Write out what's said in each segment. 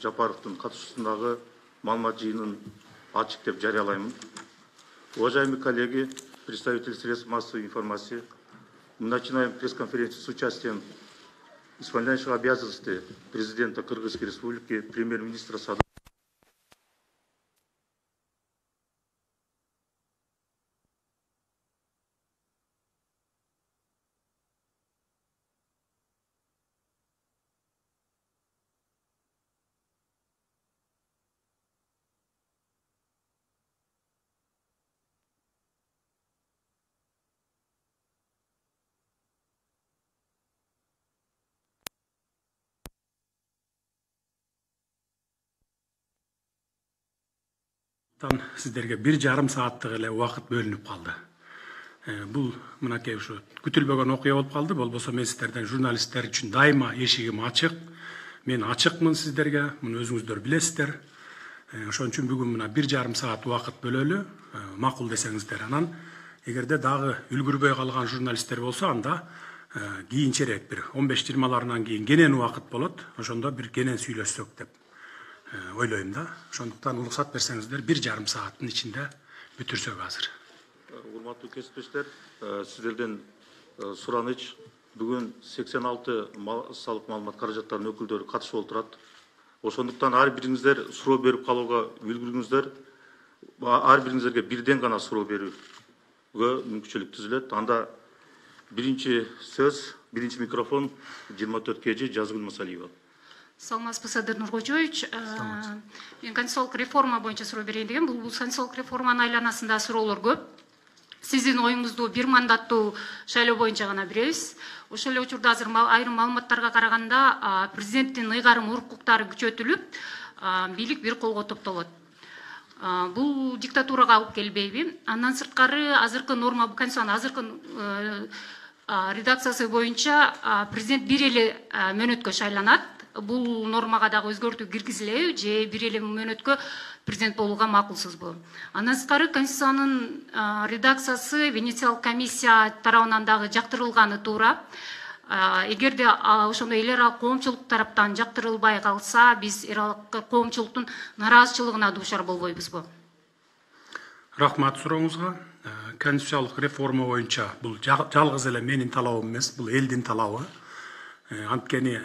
Жапаровдун катышуусундагы маалымат жыйынын ачык деп жарыялаймын. Уважаемые коллеги, представители средств массовой информации, мы начинаем пресс-конференцию с участием исполняющего обязанности президента Кыргызской Республики, премьер-министра Садыкова. Сіздерге 1,5 сааттык эле убакыт бөлүнүп калды. Бул мынакей ушу күтүлбөгөн окуя болуп калды. Болбосо мен сиздерден журналисттер үчүн дайыма эшигим ачык. Мен ачыкмын сиздерге, муну өзүңүздөр билесиздер. Ошон үчүн бүгүн мына 1,5 саат убакыт бөлөлү, макул десеңиздер. Анан эгерде дагы үлгүрбөй калган журналисттер болсо, анда кийинчерээк бир 15-20 кийин кенен убакыт болот. Ошондо бир кенен сүйлөшсөк деп ойлойм да. Ошондуктан уруксат берсеңиздер 1,5 сааттын ичинде бүтүрсөк азыр. Урматтуу кесиптештер, сиздерден сураныч, бүгүн 86 салык маалымат каражаттарынын өкүлдөрү катышып отурат. Ошондуктан ар бириңиздер суроо берип калууга үлгүрүңүздөр. Ар бириңиздерге бирден гана суроо берүүгө мүмкүнчүлүк түзүлөт. Анда биринчи сөз, биринчи микрофон 24 кежи Жазгүл Масалиева. Саламатсызбы, Садыр Нуркожоевич. Мен конституциялык реформа боюнча суроо берейин дегем. Бул конституциялык реформанын айланасында суроолор көп. Сиздин оюңузду бир мандаттуу шайлоо боюнча гана беребиз. Ошол эле учурда азыр айрым маалыматтарга караганда президенттин ыйгарым укуктары күчөтүлүп, бийлик бир колго топтолот. Бул диктатурага алып келбейби? Андан сырткары азыркы норма, конституциянын азыркы редакциясы боюнча президент бир эле мөөнөткө шайланат. Бул нормага дагы өзгөртүү киргизилеби же бир эле мөөнөткө президент болууга макулсузбу? Андан сырткары конституциянын редакциясы Венециялык комиссия тарабынан дагы жактырылганы туура. Эгерде ошондой эл аралык коомчулук тараптан жактырылбай калса, биз эл аралык коомчулуктун нараазычылыгына дуушар болбойбузбу? Рахмат сурооңузга. Конституциялык реформа боюнча бул жалгыз эле менин талабым эмес, бул элдин талабы. Анткени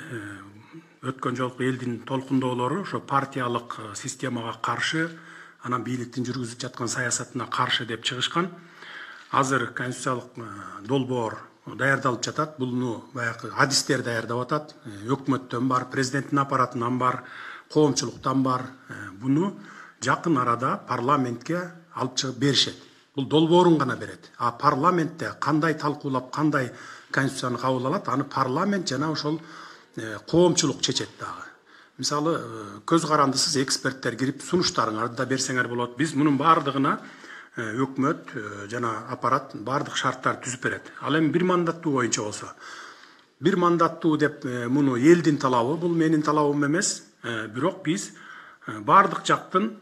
өткөн жолку элдин толкундоолору ошо партиялык системага каршы, анан бийликтин жүргүзүп жаткан саясатына каршы деп чыгышкан. Азыр конституциялык долбоор даярдалып жатат. Буну баягы адистер даярдап атат. Өкмөттөн бар, президенттин аппаратынан бар, коомчулуктан бар. Буну жакын арада парламентке алып чыгып беришет. Бул долбоорун гана берет. А парламентте кандай талкуулап, кандай конституцияны кабыл алат, аны парламент жана ошол коомчулук чечет дагы. Мисалы, көз карандысыз эксперттер кирип сунуштарыңарды да берсеңер болот. Биз мунун баардыгына өкмөт жана аппарат баардык шарттар түзүп берет. Ал эми бир мандаттуу боюнча болсо, бир мандаттуу деп муну элдин талабы, бул менин талабым эмес. Бирок биз баардык жактын,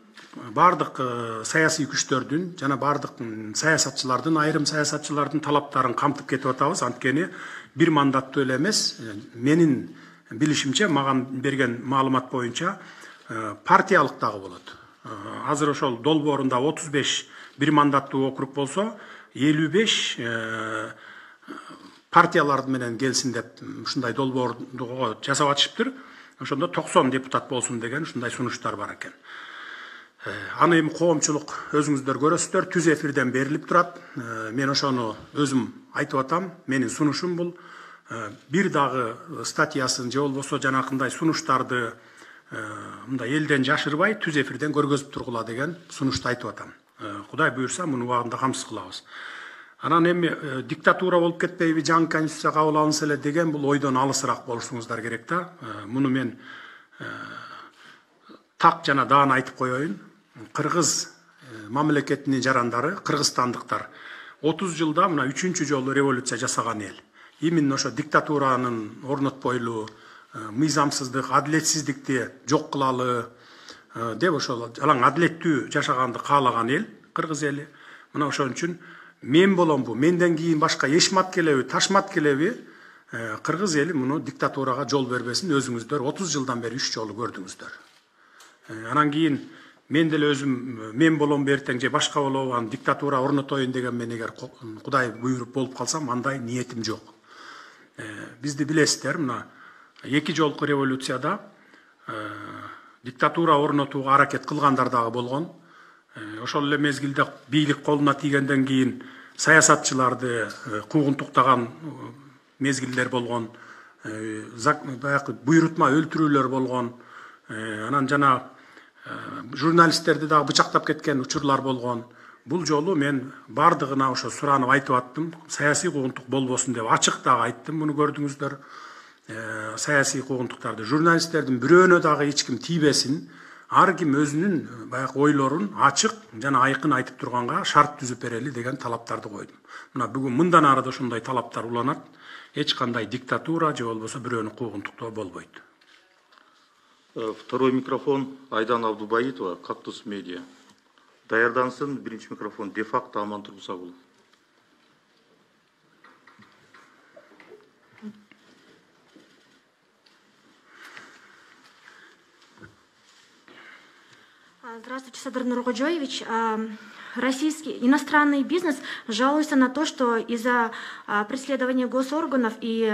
баардык саясий күчтөрдүн жана баардык саясатчылардын, айрым саясатчылардын талаптарын камтып кетип атабыз. Анткени бир мандаттуу эле эмес, менин билишимче, маган берген маалымат боюнча партиялык дагы болот. Азыр ошол долбоорунда 35 бир мандаттуу округ болсо, 55 партиялар менен келсин деп ушундай долбоорду жасап атышыптыр. Ошондо 90 депутат болсун деген ушундай сунуштар бар экен. Аны эми коомчулук өзүңүздөр көрөсүздөр, түз эфирден берилип турат. Мен ошону өзүм айтып атам. Менин сунушум бул. Бир дагы статьясын же болбосо жанакындай сунуштарды мындай элден жашырбай түз эфирден көргөзүп тургула деген сунушту айтып атам. Кудай буюрса, муну убагында камсыз кылабыз. Анан эми диктатура болуп кетпейби, жаңы конституция кабыл алынса эле деген бул ойдон алысыраак болушуңуздар керек да. Муну мен так жана даана айтып коеюн. Кыргыз мамлекетинин жарандары, кыргызстандыктар 30 жылда мына 3-чү жолу революция жасаган эл. Именно ошо диктатуранын орнотпойлу, мыйзамсыздык, адилетсиздикти жок кылалы деп ошол жалаң адилеттүү жашаганды каалаган эл, кыргыз эли. Мына ошон үчүн мен боломбу, менден кийин башка эшмат келеби, ташмат келеби, Кыргыз эли муну диктатурага жол бербесин, өзүңүздөр 30 жылдан бери 3 жолу көрдүңүздөр. Анан кийин мен деле өзүм мен болом бертең же башка болобу, аны диктатура орнотоюн деген мен эгер Кудай буйруп болуп калсам, андай ниетим жок. Бизди билесиздер, мына 2 жолку революцияда диктатура орнотууга аракет кылгандар дагы болгон. Ошол эле мезгилде бийлик колуна тийгенден кийин саясатчыларды куугунтуктаган мезгилдер болгон, баягы буйрутма өлтүрүүлөр болгон, анан жана журналисттерди дагы бычактап кеткен учурлар болгон. Бул жолу мен бардыгына ошо суранып айтып аттым, саясий куугунтук болбосун деп ачык дагы айттым, муну көрдүңүздөр. Саясий куугунтуктарды журналисттердин бирөөнө дагы эч ким тийбесин, ар ким өзүнүн баягы ойлорун ачык жана айкын айтып турганга шарт түзүп берели деген талаптарды койдум. Мына бүгүн мындан ары да ошондой талаптар уланат. Эч кандай диктатура же болбосо бирөөнү куугунтуктоо болбойт. Второй микрофон Айдан Абдубаитова, Кактус Медиа. Даярдансын, биринчи микрофон де-факто Амантур Мусагулов. Здравствуйте, Садыр Нуркожоевич. Российский иностранный бизнес жалуется на то, что из-за преследования госорганов и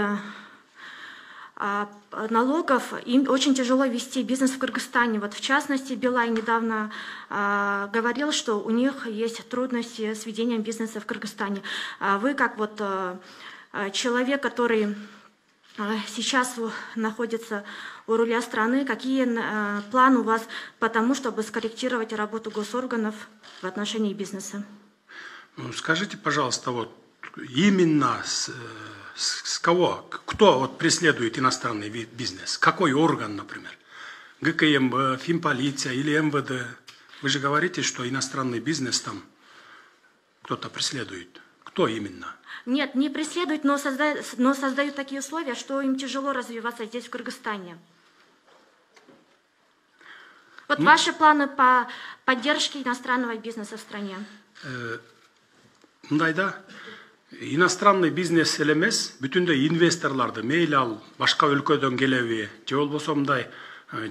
налогов им очень тяжело вести бизнес в Кыргызстане. Вот в частности, Билайн недавно говорил, что у них есть трудности с ведением бизнеса в Кыргызстане. Вы как вот человек, который сейчас находится у руля страны, какие планы у вас по тому, чтобы скорректировать работу госорганов в отношении бизнеса? Скажите, пожалуйста, вот именно с кого, кто вот преследует иностранный бизнес? Какой орган, например? ГКМБ, Финполиция или МВД? Вы же говорите, что иностранный бизнес там кто-то преследует. Кто именно? Нет, не преследуют, но создают такие условия, что им тяжело развиваться здесь, в Кыргызстане. Вот ваши планы по поддержке иностранного бизнеса в стране? Мындайда, иностранный бизнес эле эмес, бүтүндөй инвесторларды мейли ал башка өлкөдөн келеби, же болбосо мындай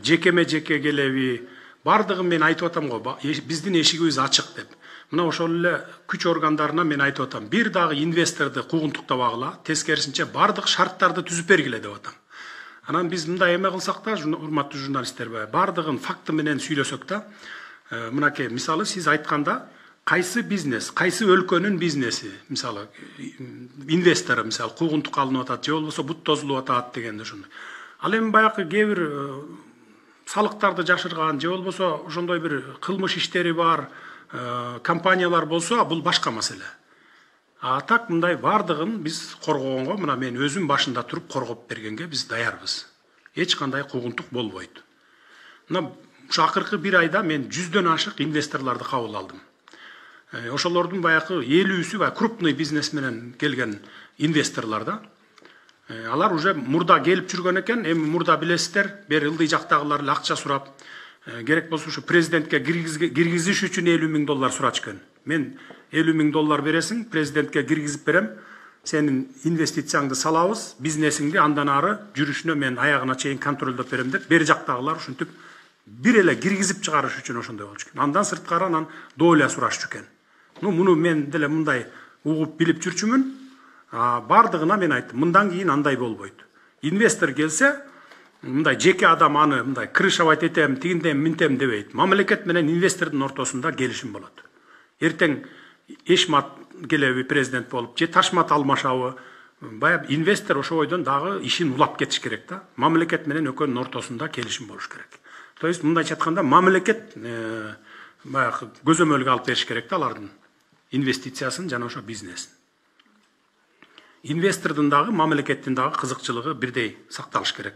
жеке келеби, бардыгын мен айтып атам го, биздин эшигибиз ачык деп. Мына ошол эле күч органдарына мен айтып атам, бир дагы инвесторду куугунтуктабагыла, тескерисинче бардык шарттарды түзүп бергиле деп атам. Анан биз мындай эме кылсак да, урматтуу журналисттер, бардыгын факты менен сүйлөсөк да, мынакей мисалы сиз айтканда, кайсы бизнес, кайсы өлкөнүн бизнеси, мисалы инвестору мисалы куугунтукка алынып атат, же болбосо бут тозулуп атат дегенде ошондой. Ал эми баягы кээ бир салыктарды жашырган, же болбосо ошондой бир кылмыш иштери бар компаниялар болсо, бул башка маселе. А так мындай бардыгын биз коргогонго, мына мен өзүм башында туруп коргоп бергенге биз даярбыз. Эч кандай куугунтук болбойт. Мына ушу акыркы бир айда мен 100дөн ашык инвесторлорду кабыл алдым. Ошолордун баягы 50-сү крупный бизнес менен келген инвесторлор да. Алар уже мурда келип жүргөн экен, эми мурда билесиздер, бери ылдый жактагылар эле акча сурап, керек болсо ушу президентке киргизиш үчүн $50,000 сурачкан. Мен $50,000 бересиң, президентке киргизип берем, сенин инвестицияңды салабыз, бизнесиңди андан ары жүрүшүнө мен аягына чейин контролдоп берем деп, бери жактагылар ушинтип бир эле киргизип чыгарыш үчүн ошондой болчу экен. Андан сырткары анан доля сурашчу экен. Муну мен деле мындай угуп билип жүрчүмүн. Бардыгына мен айттым, мындан кийин андай болбойт. Инвестор келсе, мындай жеке адам аны мындай крышавать этем, тигиндем, минтем дебейт. Мамлекет менен инвестордун ортосунда келишим болот. Эртең Эшмат келеби президент болуп, же Ташмат алмашабы, баягы инвестор ошо бойдон дагы ишин улап кетиш керек да. Мамлекет менен экөөнүн ортосунда келишим болуш керек. То есть мындайча айтканда мамлекет баягы көзөмөлгө алып бериш керек да алардын инвестициясын жана ошо бизнесин. Инвестордун дагы, мамлекеттин дагы кызыкчылыгы бирдей сакталыш керек.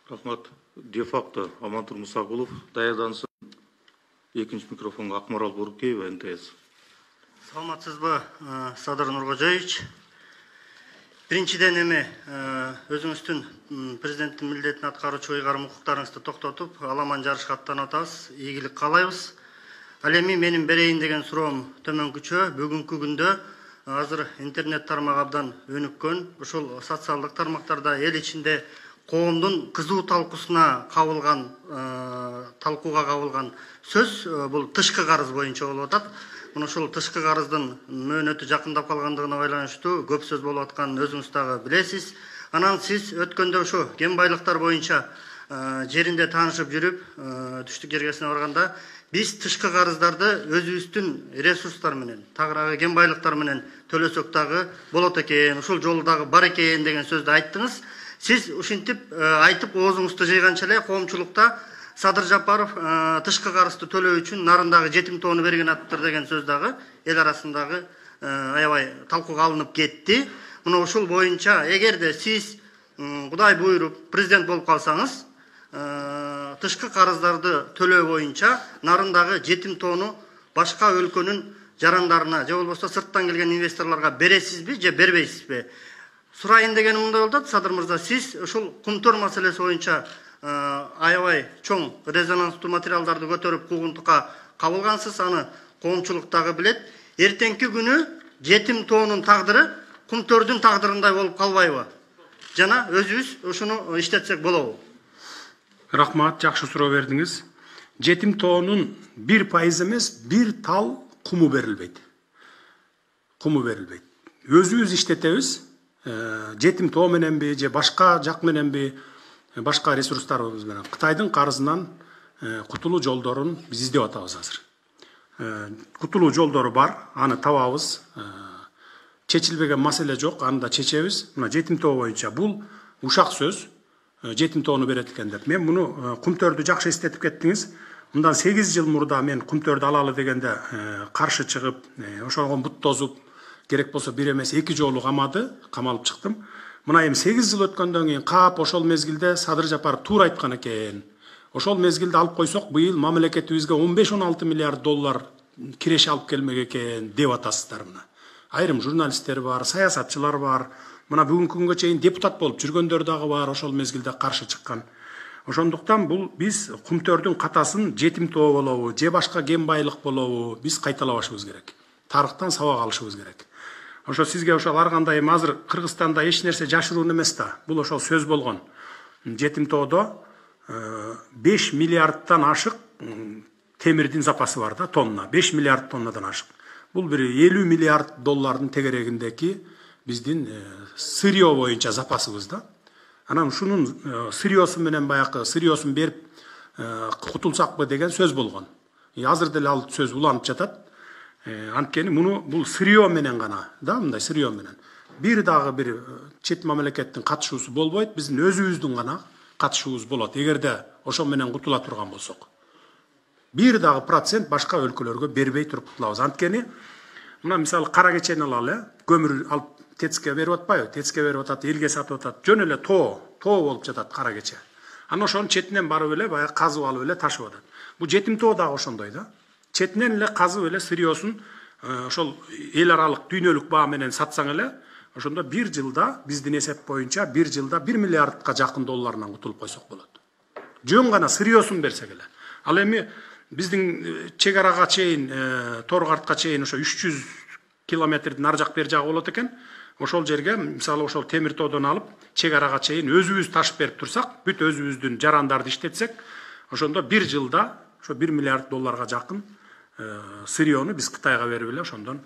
Рахмат. Де-факто Амантур Мусагулов. Даярдансын. Экинчи микрофонго Акмарал Борукеева, НТС. Саламатсызбы, Садыр Нуркожоевич. Биринчиден эми өзүңүздүн президенттин милдетин аткаруучу ыйгарым укуктарыңызды токтотуп, аламан жарышка аттанып атабыз, ийгилик каалайбыз. Ал эми менин берейин деген суроом төмөнкүчө. Бүгүнкү күндө азыр интернет тармагы абдан өнүккөн. Ушул социалдык тармактарда эл ичинде коомдун кызуу талкууга кабылган сөз бул тышкы карыз боюнча болуп атат. Мына ушул тышкы карыздын мөөнөтү жакындап калгандыгына байланыштуу көп сөз болуп атканын өзүңүз дагы билесиз. Анан сиз өткөндө ушу кен байлыктар боюнча жеринде таанышып жүрүп, түштүк жергесине барганда биз тышкы карыздарды өзүбүздүн ресурстар менен, тагыраагы кен байлыктар менен төлөсөк дагы болот экен, ушул жолу дагы бар экен деген сөздү айттыңыз. Сиз ушинтип айтып оозуңузду жыйганча эле коомчулукта Садыр Жапаров тышкы карызды төлөө үчүн нарындагы жетим тоону берген аттыр деген сөз дагы эл арасындагы аябай талкууга алынып кетти. Мына ушул боюнча эгерде сиз Кудай буйруп президент болуп калсаңыз, тышкы карыздарды төлөө боюнча нарындагы жетим тоону башка өлкөнүн жарандарына же болбосо сырттан келген инвесторлорго бересизби же бербейсизби? Сурайын дегеним мындай болот, Садыр мырза, сиз ушул кумтөр маселеси боюнча аябай чоң резонанстуу материалдарды көтөрүп куугунтукка кабылгансыз, аны коомчулук дагы билет. Эртеңки күнү жетим тоонун тагдыры кумтөрдүн тагдырындай болуп калбайбы? Жана өзүбүз ушуну иштетсек болобу? Рахмат, жакшы суроо бердиңиз. Жетим тоонун 1% эмес, 1 тал куму берилбейт. Куму берилбейт. Өзүбүз иштетебиз. Жетим тоо мененби же башка жак мененби, башка ресурстарыбыз менен Кытайдын карызынан кутулуу жолдорун биз издеп атабыз азыр. Кутулуу жолдору бар, аны табабыз. Чечилбеген маселе жок, аны да чечебиз. Мына жетим тоо боюнча бул ушак сөз. Жетим тоону берет экен деп. Мен муну кумтөрдү жакшы эстетип кеттиңиз. Мындан 8 жыл мурда мен кумтөрдү алалы дегенде каршы чыгып, ошого бут тозуп, керек болсо бир эмес 2 жолу камалып чыктым. Мына эми 8 жыл өткөндөн кийин кап ошол мезгилде Садыр Жапаров туура айткан экен. Ошол мезгилде алып койсок, быйыл мамлекетибизге 15-16 миллиард доллар киреше алып келмек экен деп атасыздар мына. Айрым журналисттер бар, саясатчылар бар. Мына бүгүнкү күнгө чейин депутат болуп жүргөндөр дагы бар, ошол мезгилде каршы чыккан. Ошондуктан бул биз кумтөрдүн катасын жетим тоо болобу, же башка кен байлык болобу, биз кайталабашыбыз керек. Тарыхтан сабак алышыбыз керек. Ошо сизге ошол ар кандай азыр Кыргызстанда эч нерсе жашыруун эмес да. Бул ошол сөз болгон. Жетим тоодо 5 миллиардтан ашык темирдин запасы бар да, тонна. 5 миллиард тоннадан ашык. Бул бир 50 миллиард доллардын тегерегиндеки биздин сырьё боюнча запасыбыз да. Анан ушунун сырьёсу менен баякы сырьёсун берип кутулсакпы деген сөз болгон. Азыр деле ал сөз уланып жатат. Анткени муну бул сырьё менен гана да, мындай сырьё менен. Бир дагы бир чет мамлекеттин катышуусу болбойт, биздин өзүбүздүн гана катышуубуз болот. Эгерде ошо менен кутула турган болсок. Бир дагы процент башка өлкөлөргө бербей туруп кутулабыз. Анткени мына мисалы кара кечени алалы, көмүр алып ТЭЦке берип атпайбы? ТЭЦке берип атат, элге сатып атат. Жөн эле тоо болуп жатат кара кече. Анан ошонун четинен барып эле баягы казып алып эле ташып атат. Бул жетим тоо дагы ошондой да. Четинен эле казып эле сырьёсун ошол эл аралык дүйнөлүк баа менен сатсаң эле, ошондо бир жылда биздин эсеп боюнча бир жылда 1 миллиардка жакын долларынан кутулуп койсок болот. Жөн гана сырьёсун берсек эле. Ал эми биздин чек арага чейин, Торгартка чейин ошо 300 километрдин ар жак бер жагы болот экен. Ошол жерге мисалы ошол темир тоодон алып чек арага чейин өзүбүз ташып берип турсак, бүт өзүбүздүн жарандарды иштетсек, ошондо бир жылда ошо 1 миллиард долларга жакын сырьёну биз Кытайга берип эле ошондон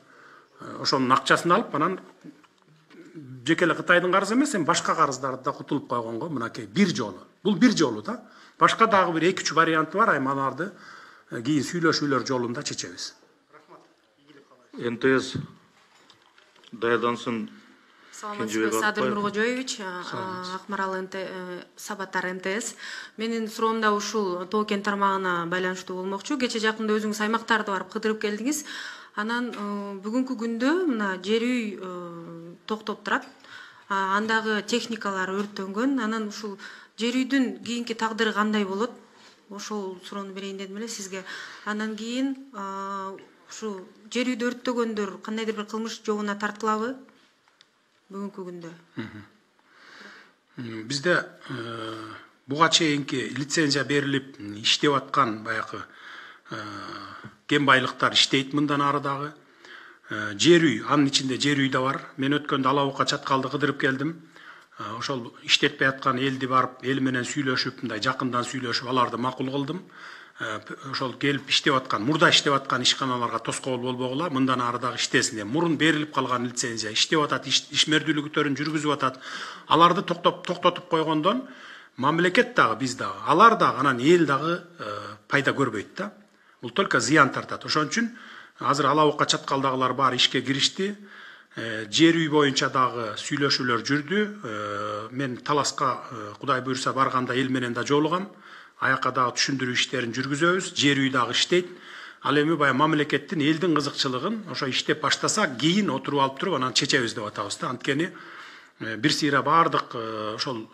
ошонун акчасын алып, анан жеке эле Кытайдын карызы эмес, башка карыздарды да кутулуп койгонго мынакей бир жолу. Бул бир жолу да. Башка дагы бир 2-3 варианты бар, аларды кийин сүйлөшүүлөр жолунда чечебиз. НТС даярдансын. Саламатсызбы, Садыр Нуркожоевич, Акмарал Сабаттар НТС. Менин суроом да ушул тоо кен тармагына байланыштуу болмокчу. Кече жакында өзүңүз аймактарды барып кыдырып келдиңиз. Анан бүгүнкү күндө мына жер үй токтоп турат. Андагы техникалар өрттөнгөн. Анан ушул жер үйдүн кийинки тагдыры кандай болот? Ошол суроону берейин дедим эле сизге. Анан кийин ушу жер үйдү өрттөгөндөр кандайдыр бир кылмыш жобуна тартылабы? Бүгүнкү күндө. Бизде буга чейинки лицензия берилип иштеп аткан баягы кен байлыктар иштейт мындан ары дагы. жер үй, анын ичинде жер үй да бар. Мен өткөндө Алабукка Чаткалды кыдырып келдим. Ошол иштетпей аткан элди барып, эл менен сүйлөшүп, мындай жакындан сүйлөшүп, аларды макул кылдым. Ошол келип иштеп аткан, мурда иштеп аткан ишканаларга тоскоол болбогула, мындан ары дагы иштесин деп. Мурун берилип калган лицензия иштеп атат, ишмердүүлүктөрүн жүргүзүп атат. Аларды токтотуп койгондон мамлекет дагы, биз дагы, алар дагы, анан эл дагы пайда көрбөйт да. Бул только зыян тартат. Ошон үчүн азыр Алабукка Чаткалдагылар баары ишке киришти. Жер үй боюнча дагы сүйлөшүүлөр жүрдү. Мен Таласка Кудай буйрса барганда эл менен да жолугам. Аяка дагы түшүндүрүү иштерин жүргүзөбүз. Жер үй дагы иштейт. Ал эми баягы мамлекеттин элдин кызыкчылыгын ошо иштеп баштаса, кийин отуруп алып туруп анан чечебиз деп атабыз да. Анткени бир сыйра баардык ошол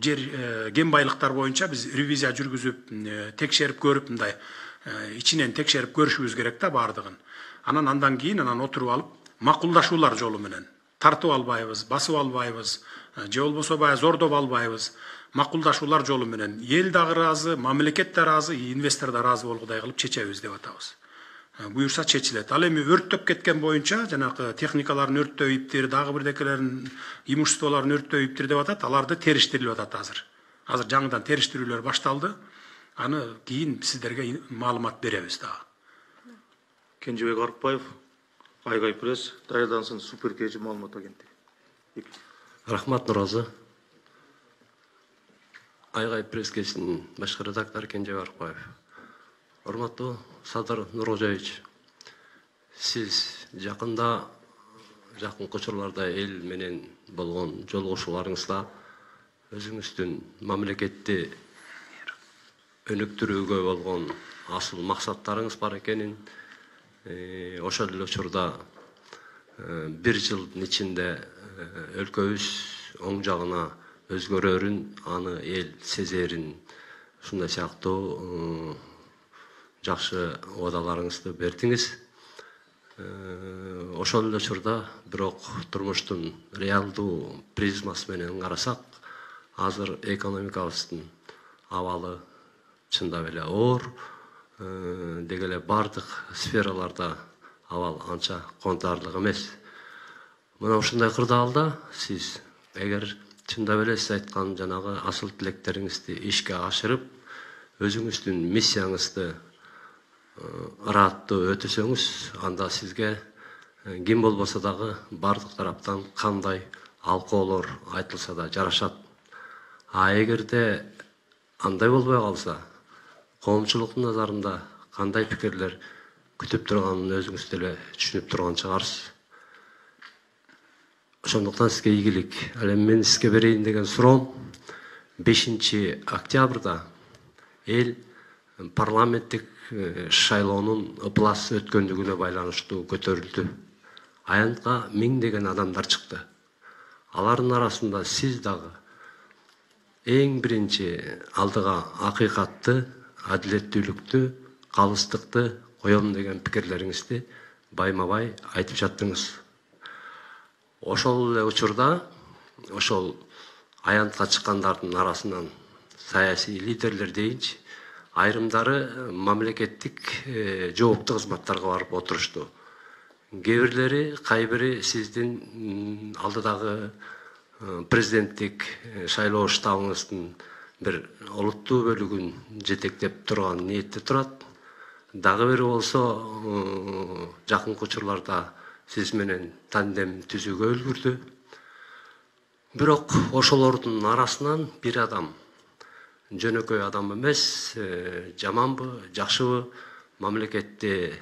жер кен байлыктар боюнча биз ревизия жүргүзүп, текшерип көрүп, мындай ичинен текшерип көрүшүбүз керек да баардыгын. Андан кийин отуруп алып макулдашуулар жолу менен тартып албайбыз, басып албайбыз, же болбосо баягы зордоп албайбыз. Макулдашуулар жолу менен эл дагы ыраазы, мамлекет да ыраазы, инвестор да ыраазы болгудай кылып чечебиз деп атабыз. Буюрса чечилет. Ал эми өрттөп кеткен боюнча, жанагы техникаларын өрттөйүптүр, дагы бирдекелерин, имуществолорун өрттөйүптүр деп атат. Аларды териштирилип атат азыр. Азыр жаңыдан териштирүүлөр башталды. Аны кийин сиздерге маалымат беребиз дагы. Кенжебек Арыкбаев, Айгай пресс, даярдансын Супер КЖ маалымат агенттиги. Рахмат Нуразы. Айгай пресс кесинин башкы редактору Кенжебек Арыкбаев. Урматтуу Садыр Нуркожоевич, сиз жакында, жакынкы учурларда эл менен болгон жолугушууларыңызда өзүңүздүн мамлекетти өнүктүрүүгө болгон асыл максаттарыңыз бар экенин, ошол эле учурда бир жылдын ичинде өлкөбүз оң жагына өзгөрөрүн, аны эл сезерин, ушундай сыяктуу жакшы убадаларыңызды бердиңиз. Ошол эле учурда бирок турмуштун реалдуу призмасы менен карасак, азыр экономикабыздын абалы чындап эле оор, деги эле бардык сфераларда абал анча кубанычтуу эмес. Мына ушундай кырдаалда сиз эгер чындап эле сиз айткан жанагы асыл тилектериңизди ишке ашырып, өзүңүздүн миссияңызды ыраттуу өтөсөңүз, анда сизге ким болбосо дагы бардык тараптан кандай алкоолор айтылса да жарашат. А эгерде андай болбой калса, коомчулуктун назарында кандай пикирлер күтүп турганын өзүңүз деле түшүнүп турган чыгарсыз. Ошондуктан сизге ийгилик. Ал эми мен сизге берейин деген суроом, 5 октябрда эл парламенттик шайлоонун ыплас өткөндүгүнө байланыштуу көтөрүлдү. Аянтка 1000 адамдар чыкты. Алардын арасында сиз дагы эң биринчи алдыга акыйкатты, адилеттүүлүктү, калыстыкты коем деген пикирлериңизди байма-бай айтып жаттыңыз. Ошол эле учурда, ошол аянтка чыккандардын арасынан саясий лидерлер дейинчи, айрымдары мамлекеттик жооптуу кызматтарга барып отурушту. Кээ кайбири сиздин алдыдагы президенттик шайлоо штабыңыздын бир олуттуу бөлүгүн жетектеп турган ниетте турат. Дагы бири болсо жакынкы учурларда сиз менен тандем түзүүгө үлгүрдү. Бирок ошолордун арасынан бир адам, жөнөкөй адам эмес, жаманбы, жакшыбы, мамлекетти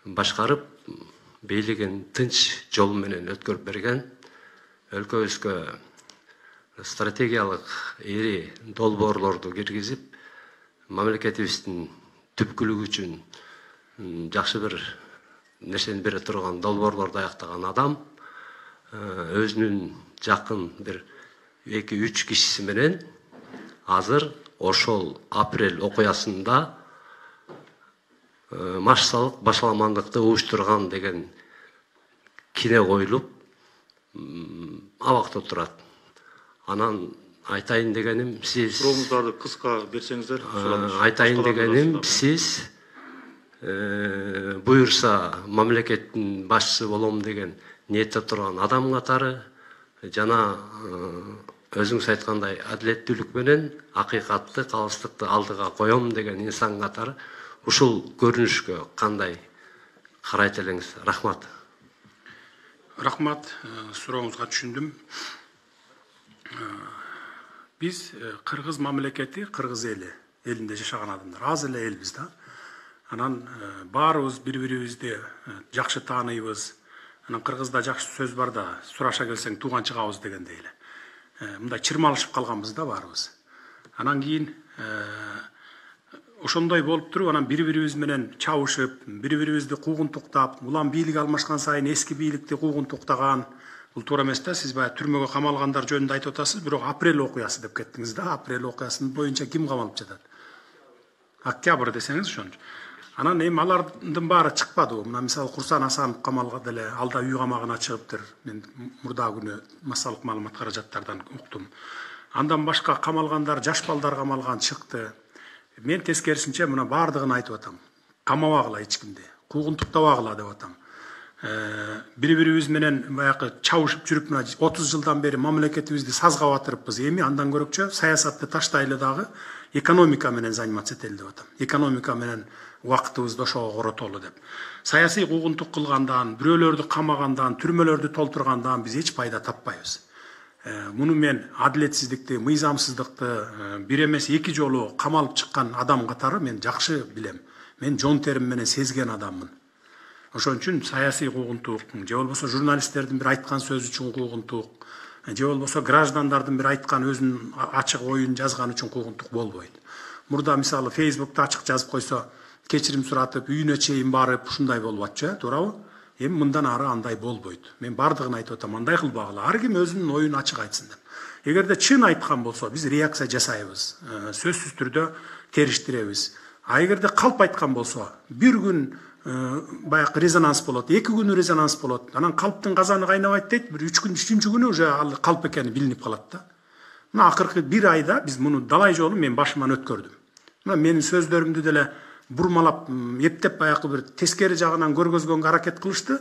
башкарып, бийлигин тынч жол менен өткөрүп берген, өлкөбүзгө стратегиялык ири долбоорлорду киргизип, мамлекетибиздин түпкүлүгү үчүн жакшы бир нерсени бере турган долбоорлорду аяктаган адам өзүнүн жакын бир 2-3 кишиси менен азыр ошол апрель окуясында массалык башаламандыкты уюштурган деген кине коюлуп абакта турат. Анан айтайын дегеним, сиз сурооңуздарды кыска берсеңиздер. айтайын дегеним, сиз буюрса мамлекеттин башчысы болом деген ниетте турган адам катары жана өзүңүз айткандай адилеттүүлүк менен акыйкатты, калыстыкты алдыга коем деген инсан катары ушул көрүнүшкө кандай карайт элеңиз? Рахмат. Рахмат, сурооңузга түшүндүм. Биз кыргыз мамлекети, кыргыз элинде жашаган адамдар, аз эле элбиз да. Анан баарыбыз бири-бирибизди жакшы тааныйбыз. Анан кыргызда жакшы сөз бар да, сураша келсең тууган чыгабыз дегендей эле. Мындай чырмалышып калганбыз да баарыбыз. Анан кийин ошондой болуп туруп, анан бири-бирибиз менен чабышып, бири-бирибизди куугунтуктап, улам бийлик алмашкан сайын эски бийликти куугунтуктаган. Бул туура эмес да, сиз баягы түрмөгө камалгандар жөнүндө айтып атасыз, бирок апрель окуясы деп кеттиңиз да. Апрель окуясынын боюнча ким камалып жатат? Октябрь десеңиз ошончу. Анан эми алардын баары чыкпады. Мына мисалы Курсан Асанов камалга деле алда үй камагына чыгыптыр. Мен мурда күнү массалык маалымат каражаттардан уктум. Андан башка камалгандар, жаш балдар камалган чыкты. Мен тескерисинче мына баардыгын айтып атам. Камабагыла эч кимди, куугунтуктабагыла деп атам. Бири-бирибиз менен баягы чабышып жүрүп, мына 30 жылдан бери мамлекетибизди сазга батырыппыз. Эми андан көрөкчө саясатты таштайлы дагы экономика менен заниматься этели деп атам. Экономика менен убактыбызды ошого коротолу деп. Саясий куугунтук кылгандан, бирөөлөрдү камагандан, түрмөлөрдү толтургандан биз эч пайда таппайбыз. Муну мен адилетсиздикти, мыйзамсыздыкты бир эмес эки жолу камалып чыккан адам катары мен жакшы билем. Мен жон терим менен сезген адаммын. Ошон үчүн саясий куугунтук, же болбосо журналисттердин бир айткан сөзү үчүн куугунтук, же болбосо граждандардын бир айткан өзүнүн ачык оюн жазган үчүн куугунтук болбойт. Мурда мисалы Facebook'та ачык жазып койсо, кечирим суратып, үйүнө чейин барып, ушундай болуп атчу, туурабы? Эми мындан ары андай болбойт. Мен бардыгын айтып атам, андай кылбагыла. Ар ким өзүнүн оюн ачык айтсын деп. Эгерде чын айткан болсо, биз реакция жасайбыз, сөзсүз түрдө териштиребиз. А эгерде калп айткан болсо, бир күн баягы резонанс болот, 2 күн резонанс болот. Анан калптын казаны кайнабайт дейт, бир 3 күн, 3-үнчү күнү уже ал калп экени билинип калат да. Мына акыркы 1 айда биз муну далай жолу мен башыман өткөрдүм. Мына менин сөздөрүмдү деле бурмалап, эптеп баягы бир тескери жагынан көргөзгөнгө аракет кылышты.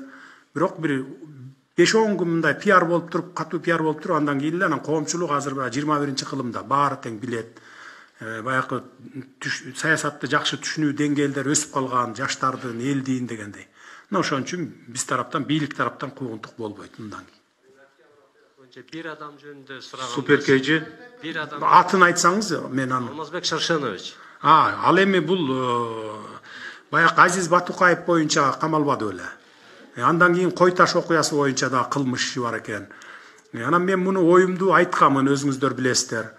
Бирок бир 5-10 күн мындай пиар болуп туруп, катуу пиар болуп туруп, андан кийин эле анан коомчулук азыр 21-кылымда баары тең билет. Баягы саясатты жакшы түшүнүү деңгээлдери өсүп калган, жаштардын, элдин дегендей. Мына ошон үчүн биз тараптан, бийлик тараптан куугунтук болбойт мындан кийин. Бир адам жөнүндө сураган. Суперкейжи. Бир адам. Атын айтсаңыз, мен аны. Алмазбек Шаршенович. Ал эми бул баягы Азиз Батукаев боюнча камалбады беле. Андан кийин Кой Таш окуясы боюнча да кылмыш иши бар экен. Анан мен муну оюмду айтканмын, өзүңүздөр билесиздер.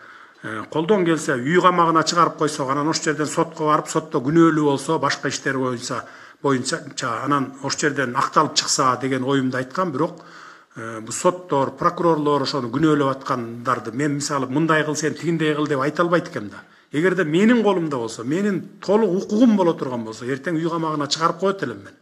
Колдон келсе үй камагына чыгарып койсок, анан ош жерден сотко барып, сотто күнөөлүү болсо, башка иштер боюнча анан ош жерден акталып чыкса деген оюмду айткам. Бирок бу соттор, прокурорлор ошону күнөөлөп аткандарды мен мисалы мындай кыл, сен тигиндей кыл деп айта албайт экем да. Эгерде менин колумда болсо, менин толук укугум боло турган болсо, эртең үй камагына чыгарып коет элем мен.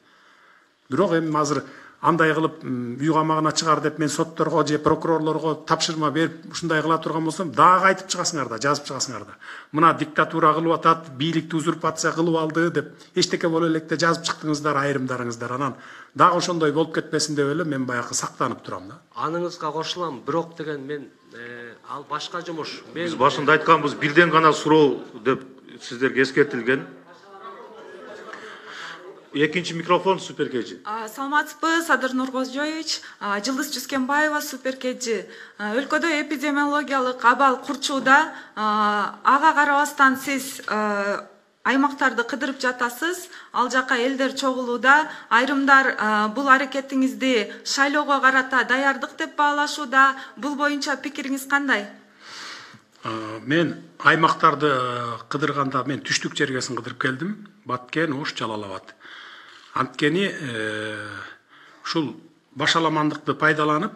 Бирок эми азыр андай кылып үй камагына чыгар деп мен сотторго же прокурорлорго тапшырма берип ушундай кыла турган болсом, дагы айтып чыгасыңар да, жазып чыгасыңар да. Мына диктатура кылып атат, бийликти узурпация кылып алды деп эчтеке боло электе жазып чыктыңыздар айрымдарыңыздар. Анан дагы ошондой болуп кетпесин деп эле мен баягы сактанып турам да. Аныңызга кошулам, бирок деген мен ал башка жумуш. Биз башында айтканбыз, бирден гана суроо деп сиздерге эскертилген. Экинчи микрофон Суперкейжи. Саламатсызбы, Садыр Нуркожоевич, Жылдыз Жүскенбаева, Суперкейжи. Өлкөдө эпидемиологиялык абал курчууда, ага карабастан сиз аймактарды кыдырып жатасыз, ал жака элдер чогулууда, айрымдар бул аракетиңизди шайлоого карата даярдык деп баалашууда. Бул боюнча пикириңиз кандай? Мен аймактарды кыдырганда мен түштүк жергесин кыдырып келдим. Баткен, Ош, Жалал Абад. Анткени ушул башаламандыкты пайдаланып,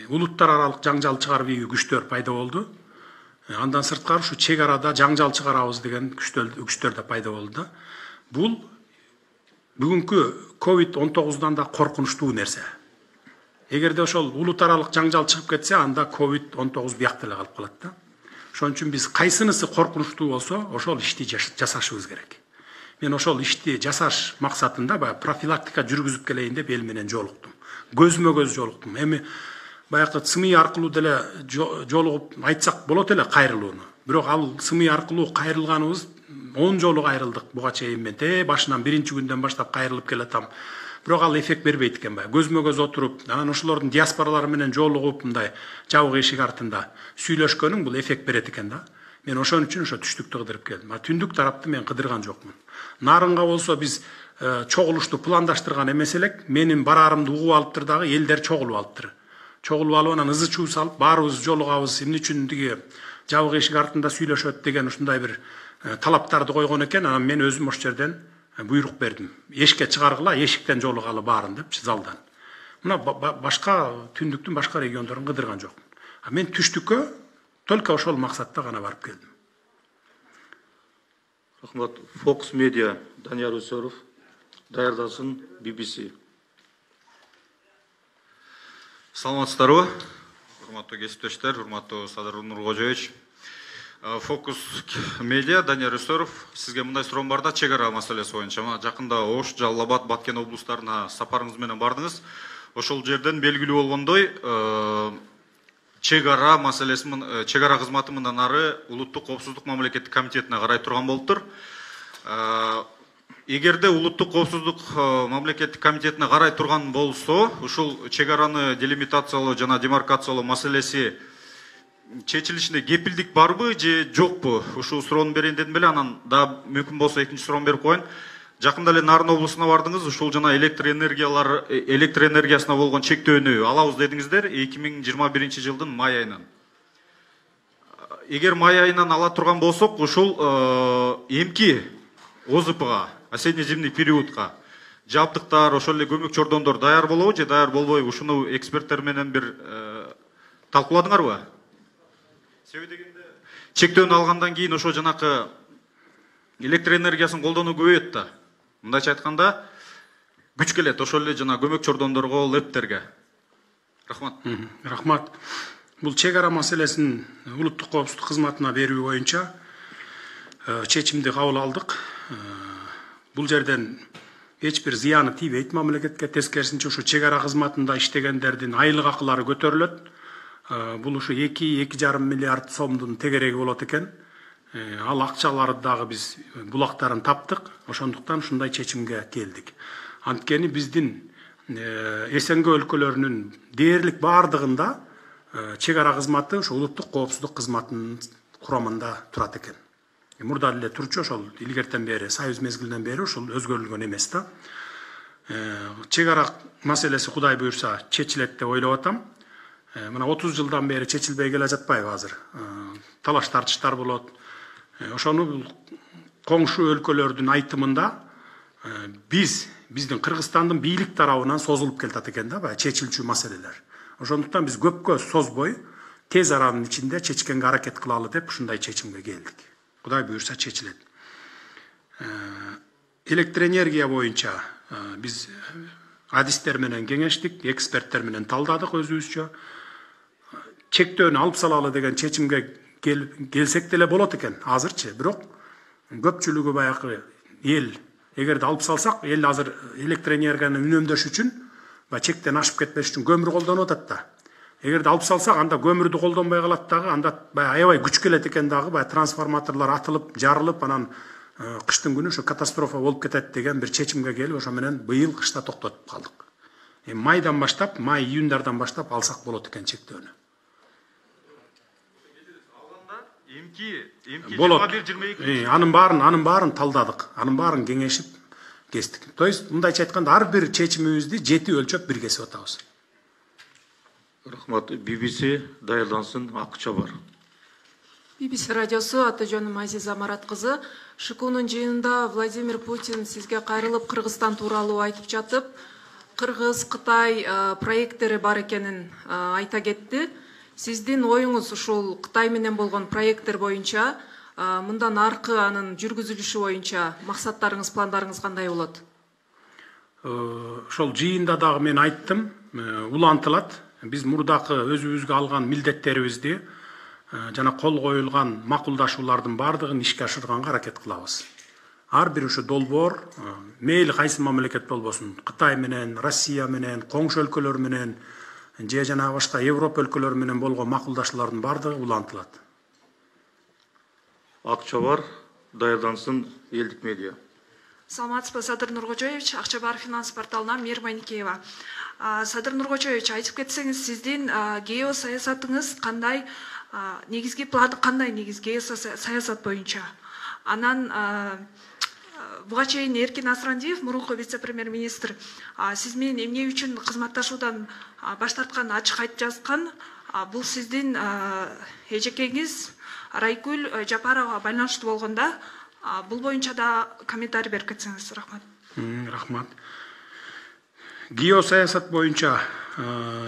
улуттар аралык жаңжал чыгарып ийүү күчтөр пайда болду. Андан сырткары ушу чек арада жаңжал чыгарабыз деген күчтөр да пайда болду да. Бул бүгүнкү COVID-19-дан да коркунучтуу нерсе. Эгерде ошол улут аралык жаңжал чыгып кетсе, анда COVID-19 биякта эле калып калат да. Ошон үчүн биз кайсынысы коркунучтуу болсо, ошол ишти жасашыбыз керек. Мен ошол ишти жасаш максатында баягы профилактика жүргүзүп келейин деп эл менен жолуктум. Көзмө көз жолуктум. Эми баягы СМИ аркылуу деле жолугуп айтсак болот эле кайрылууну. Бирок ал СМИ аркылуу кайрылганыбыз 10 жолу кайрылдык буга чейин мен. Башынан биринчи күндөн баштап кайрылып келатам. Бирок ал эффект бербейт экен баягы. Көзмө көз отуруп, анан ошолордун диаспоралары менен жолугуп мындай жабык эшик артында сүйлөшкөнүң бул эффект берет экен да. Мен ошон үчүн ошо түштүктү кыдырып келдим. Түндүк тарапты мен кыдырган жокмун. Нарынга болсо биз чогулушту пландаштырган эмес элек. Менин бараарымды угуп алыптыр дагы, элдер чогулуп алыптыр. Чогулуп алып анан ызы чуу салып, баарыбыз жолугабыз, эмне үчүн тиги жабык эшик артында сүйлөшөт деген ушундай бир талаптарды койгон экен. Анан мен өзүм ошол жерден буйрук бердим. Эшикке чыгаргыла, эшиктен жолугалы баарын депчи залдан. Мына башка түндүктүн башка региондорун кыдырган жокмун. Мен түштүккө только ошол максатта гана барып келдим. Рахмат. Fox Media Данияр Өсөров, даярдасын BBC. Саламатсыздарбы? Урматтуу кесиптештер, урматтуу Садыр Нуркожоевич. Fox Media Данияр Өсөров, сизге мындай суроом бар да, чек ара маселеси боюнча. Жакында Ош, Жалал Абад, Баткен облустарына сапарыңыз менен бардыңыз. Ошол жерден белгилүү болгондой, чек ара маселеси, чек ара кызматы мындан ары Улуттук коопсуздук мамлекеттик комитетине карай турган болуптур. Эгерде Улуттук коопсуздук мамлекеттик комитетине карай турган болсо, ушул чек араны делимитациялоо жана демаркациялоо маселеси чечилишине кепилдик барбы же жокпу? Ушул суроону берейин дедим эле, анан да мүмкүн болсо экинчи суроону берип коеюн. Жакында эле Нарын облусуна бардыңыз, ушул жана электр энергиясына болгон чектөөнү алабыз дедиңиздер 2021 жылдын май айынан. Эгер май айынан ала турган болсок, ушул эмки ОЗПга, осенне-зимний периодка жабдыктар, ошол эле көмөк чордондор даяр болобу же даяр болбойбу? Ушуну эксперттер менен бир талкууладыңарбы? Себеби дегенде чектөөнү алгандан кийин ошо жанакы электр энергиясын колдонуу көбөйөт да. Мындайча айтканда, күч келет ошол эле жана көмөк чордондорго, лептерге. Рахмат. Рахмат. Бул чек ара маселесин улуттук коопсуздук кызматына берүү боюнча чечимди кабыл алдык. Бул жерден эч бир зыяны тийбейт мамлекетке, тескерисинче ушу чек ара кызматында иштегендердин айлык акылары көтөрүлөт. Бул ушу 2-2,5 миллиард сомдун тегереги болот экен. Ал акчаларды дагы биз булактарын таптык. Ошондуктан ушундай чечимге келдик. Анткени биздин СНГ өлкөлөрүнүн дээрлик баардыгында чек ара кызматы ушу улуттук коопсуздук кызматынын курамында турат экен. Мурда эле турчу, ошол илгертен бери, Союз мезгилинен бери ошол өзгөрүлгөн эмес да. Чек ара маселеси Кудай буйрса чечилет деп ойлоп атам. Мына 30 жылдан бери чечилбей келе жатпайбы азыр? Талаш тартыштар болот. Ошону коңшу өлкөлөрдүн айтымында биздин Кыргызстандын бийлик тарабынан созулуп келатат экен да, баягы чечилчү маселелер. Ошондуктан биз көпкө созбой тез аранын ичинде чечкенге аракет кылалы деп ушундай чечимге келдик. Кудай буйрса чечилет. Электр энергия боюнча биз адистер менен кеңештик, эксперттер менен талдадык өзүбүзчө. Чектөөнү алып салалы деген чечимге келсек деле болот экен азырчы. Бирок көпчүлүгү баягы эл, эгерде алып салсак, эл азыр электр энергияны үнөмдөш үчүн, чектен ашып кетпеш үчүн көмүр колдонуп атат да. Эгерде алып салсак, анда көмүрдү колдонбой калат дагы, анда аябай күч келет экен дагы, трансформаторлор атылып, жарылып, анан кыштын күнү ошо катастрофа болуп кетет деген бир чечимге келип, ошо менен быйыл кышта токтотуп калдык. Майдан баштап, май-июндардан баштап алсак болот экен чектөөнү. Болот. Анын баарын талдадык, анын баарын кеңешип кестик. То есть, мындайча айтканда, ар бир чечимибизди 7 өлчөп бир кесип атабыз. Рахмат. BBC даярдансын, акча бар. BBC радиосу, аты жөнүм Азиза Марат кызы. Шыкуунун жыйынында Владимир Путин сизге кайрылып Кыргызстан тууралуу айтып жатып, Кыргыз, Кытай проекттери бар экенин айта кетти. Сиздин оюңуз ушул Кытай менен болгон проекттер боюнча, мындан аркы анын жүргүзүлүшү боюнча максаттарыңыз, пландарыңыз кандай болот? Ошол жыйында дагы мен айттым, улантылат. Биз мурдакы өзүбүзгө алган милдеттерибизди жана кол коюлган макулдашуулардын баардыгын ишке ашырганга аракет кылабыз. ар бир ушу долбоор мейли кайсы мамлекет болбосун, Кытай менен, Россия менен, коңшу өлкөлөр менен же жанагы башка Европа өлкөлөрү менен болгон макулдашуулардын баардыгы улантылат. Акча бар, даярдансын элдик медиа. Саламатсызбы, Садыр Нуркожоевич, Акча бар финанс порталынан Мейир Маникеева. Садыр Нуркожоевич, айтып кетсеңиз, сиздин геосаясатыңыз кандай, негизги планы кандай геосаясат боюнча? Анан буга чейин Эркин Асрандиев, мурунку вице-премьер-министр, сиз менен эмне үчүн кызматташуудан баш тартканын ачык айтып жазган. Бул сиздин эжекеңиз Райгүл Жапарова байланыштуу болгондо, бул боюнча да комментарий берип кетсеңиз. Рахмат. Рахмат. Геосаясат боюнча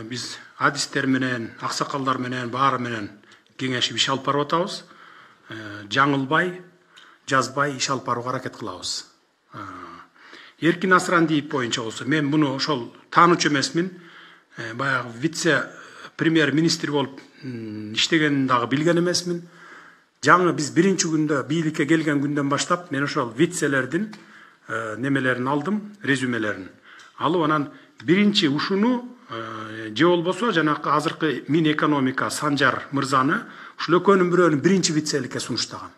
биз адистер менен, аксакалдар менен, баары менен кеңешип иш алып барып атабыз. Жаңылбай, жазбай иш алып барууга аракет кылабыз. Эркин Асрандиев боюнча болсо, мен муну ошол таануучу эмесмин. Баягы вице-премьер-министр болуп иштегенин дагы билген эмесмин. Жаңы биз биринчи күндө бийликке келген күндөн баштап мен ошол вицелердин немелерин алдым, резюмелерин. Алып анан биринчи ушуну же болбосо жанакы азыркы Минэкономика Санжар мырзаны ушул экөөнүн бирөөнү биринчи вицеликке сунуштаган.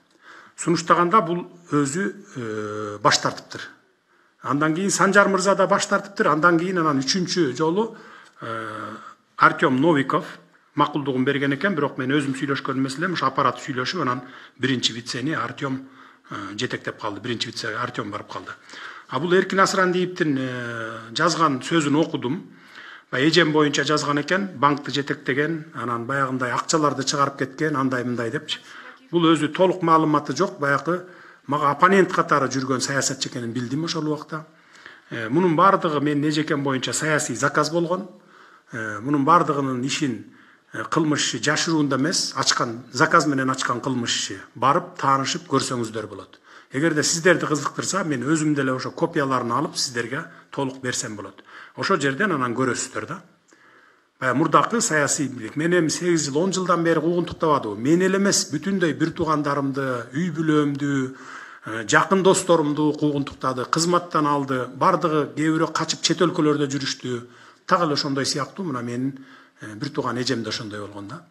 Сунуштаганда бул өзү баш тартыптыр. Андан кийин Санжар мырза да баш тартыптыр. Андан кийин анан үчүнчү жолу Артем Новиков макулдугун берген экен, бирок мен өзүм сүйлөшкөн эмес элем, ушу аппарат сүйлөшүп, анан биринчи вицени Артем жетектеп калды, биринчи вице Артем барып калды. Бул Эркин Асрандиевдин жазган сөзүн окудум. Эжем боюнча жазган экен, банкты жетектеген, анан баягындай акчаларды чыгарып кеткен, андай мындай депчи. Бул өзү толук маалыматы жок, баягы мага оппонент катары жүргөн саясатчы экенин билдим ошол убакта. Мунун баардыгы менин эжекем боюнча саясий заказ болгон. Мунун баардыгынын ишин кылмыш иши жашыруунда эмес, ачкан заказ менен ачкан кылмыш иши. Барып таанышып көрсөңүздөр болот. Эгерде сиздерди кызыктырса, мен өзүм деле ошо копияларын алып сиздерге толук берсем болот. Ошол жерден анан көрөсүздөр да. Баягы мурдакы саясий бийлик. Мен эми 8 жыл, 10 жылдан бери куугунтуктабадым. Мен эле эмес, бүтүндөй бир туугандарымды, үй бүлөмдү, жакын досторумду куугунтуктады, кызматтан алды. Бардыгы кээ бирөө качып чет өлкөлөрдө жүрүштү. Так эле ошондой сыяктуу мына менин бир тууган эжем да ошондой болгон да.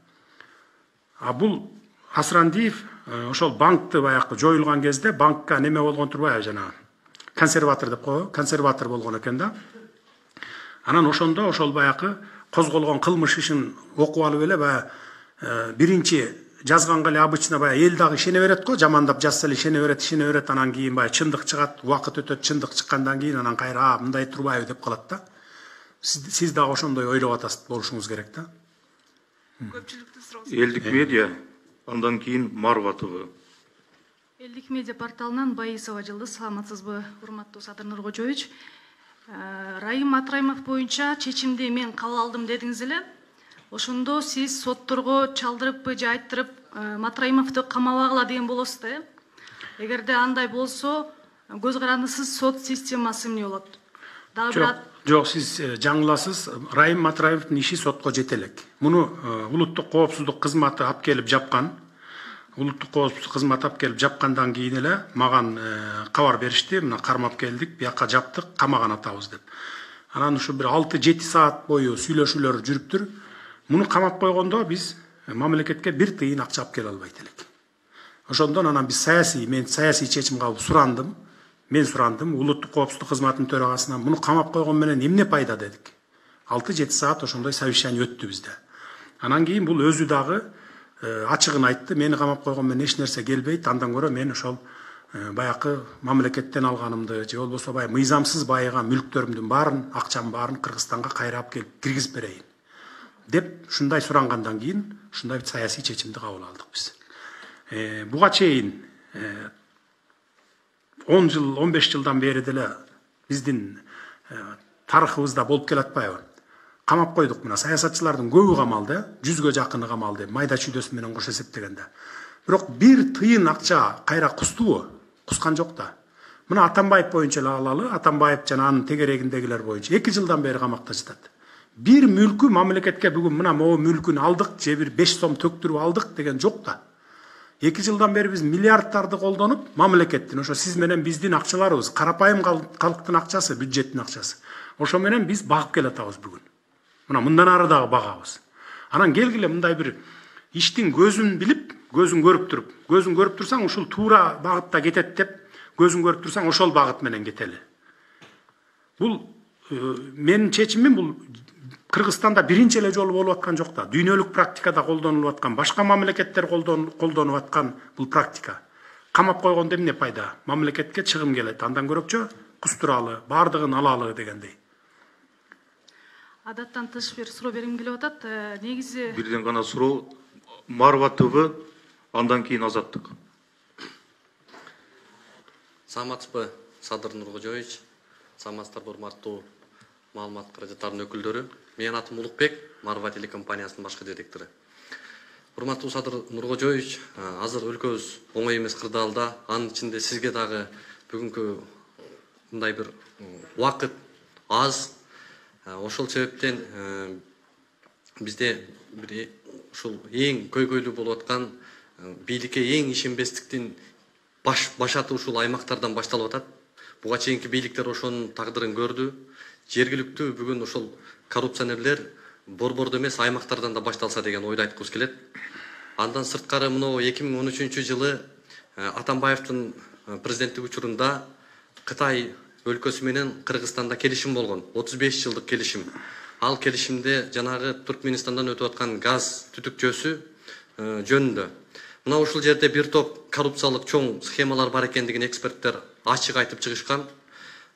Бул Асрандиев ошол банкты баягы жоюлган кезде банкка неме болгон турбайбы, жана консерватор деп коебу, консерватор болгон экен да. Анан ошондо ошол баягы козголгон кылмыш ишин окуп алып эле баягы биринчи жазганга эле обычно баягы эл дагы ишене берет го, жамандап жазса эле ишене берет, анан кийин баягы чындык чыгат, убакыт өтөт, чындык чыккандан кийин анан кайра мындай турбайбы деп калат да. Сиз дагы ошондой ойлоп атасыз, болушуңуз керек да. Элдик медиа, андан кийин Марва ТВ. Элдик медиа порталынан Баисова Жылдыз, саламатсызбы, урматтуу Садыр Нуркожоевич. Райым Матраимов боюнча чечимди мен кабыл алдым дедиңиз эле. Ошондо сиз сотторго чалдырыппы же айттырып Матраимовду камабагыла деген болосуз да. Эгерде андай болсо, көз карандысыз сот системасы эмне болот? Жок, сиз жаңыласыз. Райым Матраимовдун иши сотко жете элек. Муну улуттук коопсуздук кызматы алып келип жапкан. Улуттук коопсуздук кызматы алып келип жапкандан кийин эле маган кабар беришти. Мына кармап келдик, бияка жаптык, камаган атабыз деп. Анан ушу бир 6-7 саат бою сүйлөшүүлөр жүрүптүр. Муну камап койгондо биз мамлекетке бир тыйын акча алып келе албайт элек. Ошондон анан биз мен саясий чечим кабыл сурандым. Мен сурандым, улуттук коопсуздук кызматынын төрагасынан муну камап койгон менен эмне пайда дедик. 6-7 саат ошондой совещание өттү бизде. Анан кийин бул өзү дагы ачыгын айтты, мени камап койгон менен эч нерсе келбейт, андан көрө мен ошол баягы мамлекеттен алганымды же болбосо баягы мыйзамсыз байыган мүлктөрүмдүн баарын, акчамдын баарын Кыргызстанга кайра алып келип киргизип берейин деп ушундай сурангандан кийин ушундай саясий чечимди кабыл алдык биз. Буга чейин 10 жыл, 15 жылдан бери деле биздин тарыхыбызда болуп келатпайбы? Камап койдук, мына саясатчылардын көбү камалды, 100гө жакыны камалды, майда чүйдөсү менен кош эсептегенде. Бирок бир тыйын акча кайра кустубу? Кускан жок да. Мына Атамбаев боюнча эле алалы, Атамбаев жана анын тегерегиндегилер боюнча 2 жылдан бери камакта жатат. Бир мүлкү мамлекетке бүгүн мына могу мүлкүн алдык, же бир 5 сом төктүрүп алдык деген жок да. 2 жылдан бери биз миллиардтарды колдонуп, мамлекеттин, ошо сиз менен биздин акчаларыбыз, карапайым калктын акчасы, бюджеттин акчасы. Ошо менен биз багып келатабыз бүгүн. Мына мындан ары дагы багабыз. Анан келгиле мындай бир иштин көзүн билип, көзүн көрүп турсаң, ушул туура багытта кетет деп, көзүн көрүп турсаң, ошол багыт менен кетели. Бул менин чечимим, бул Кыргызстанда биринчи эле жолу болуп аткан жок да. Дүйнөлүк практикада колдонулуп аткан, башка мамлекеттер колдонуп аткан бул практика. Камап койгондо эмне пайда? Мамлекетке чыгым келет. Андан көрөкчө кустуралы, бардыгын алалы дегендей. Адаттан тыш бир суроо бергим келип атат. Негизи Бирден гана суроо, Марва ТВ, андан кийин Азаттык. Саламатсызбы, Садыр Нуркожоевич, саламатсыздарбы, урматтуу маалымат каражаттарынын өкүлдөрү. Менин атым Улукбек, Марва телекомпаниясынын башкы директору. Урматтуу Садыр Нуркожоевич, азыр өлкөбүз оңой эмес кырдаалда, анын ичинде сизге дагы бүгүнкү мындай бир убакыт аз. Ошол себептен бизде бир ушул эң көйгөйлүү болуп аткан бийликке эң ишенбестиктин башаты ушул аймактардан башталып атат. Буга чейинки бийликтер ошонун тагдырын көрдү. Жергиликтүү бүгүн ошол коррупционерлер борбордо эмес аймактардан да башталса деген ойду айткыбыз келет. Андан сырткары мына 2013 жылы Атамбаевдин президенттик учурунда Кытай өлкөсү менен Кыргызстанда келишим болгон, 35 жылдык келишим. Ал келишимде жанагы Туркменистандан өтүп аткан газ түтүкчөсү жөнүндө. Мына ушул жерде бир топ коррупциялык чоң схемалар бар экендигин эксперттер ачык айтып чыгышкан.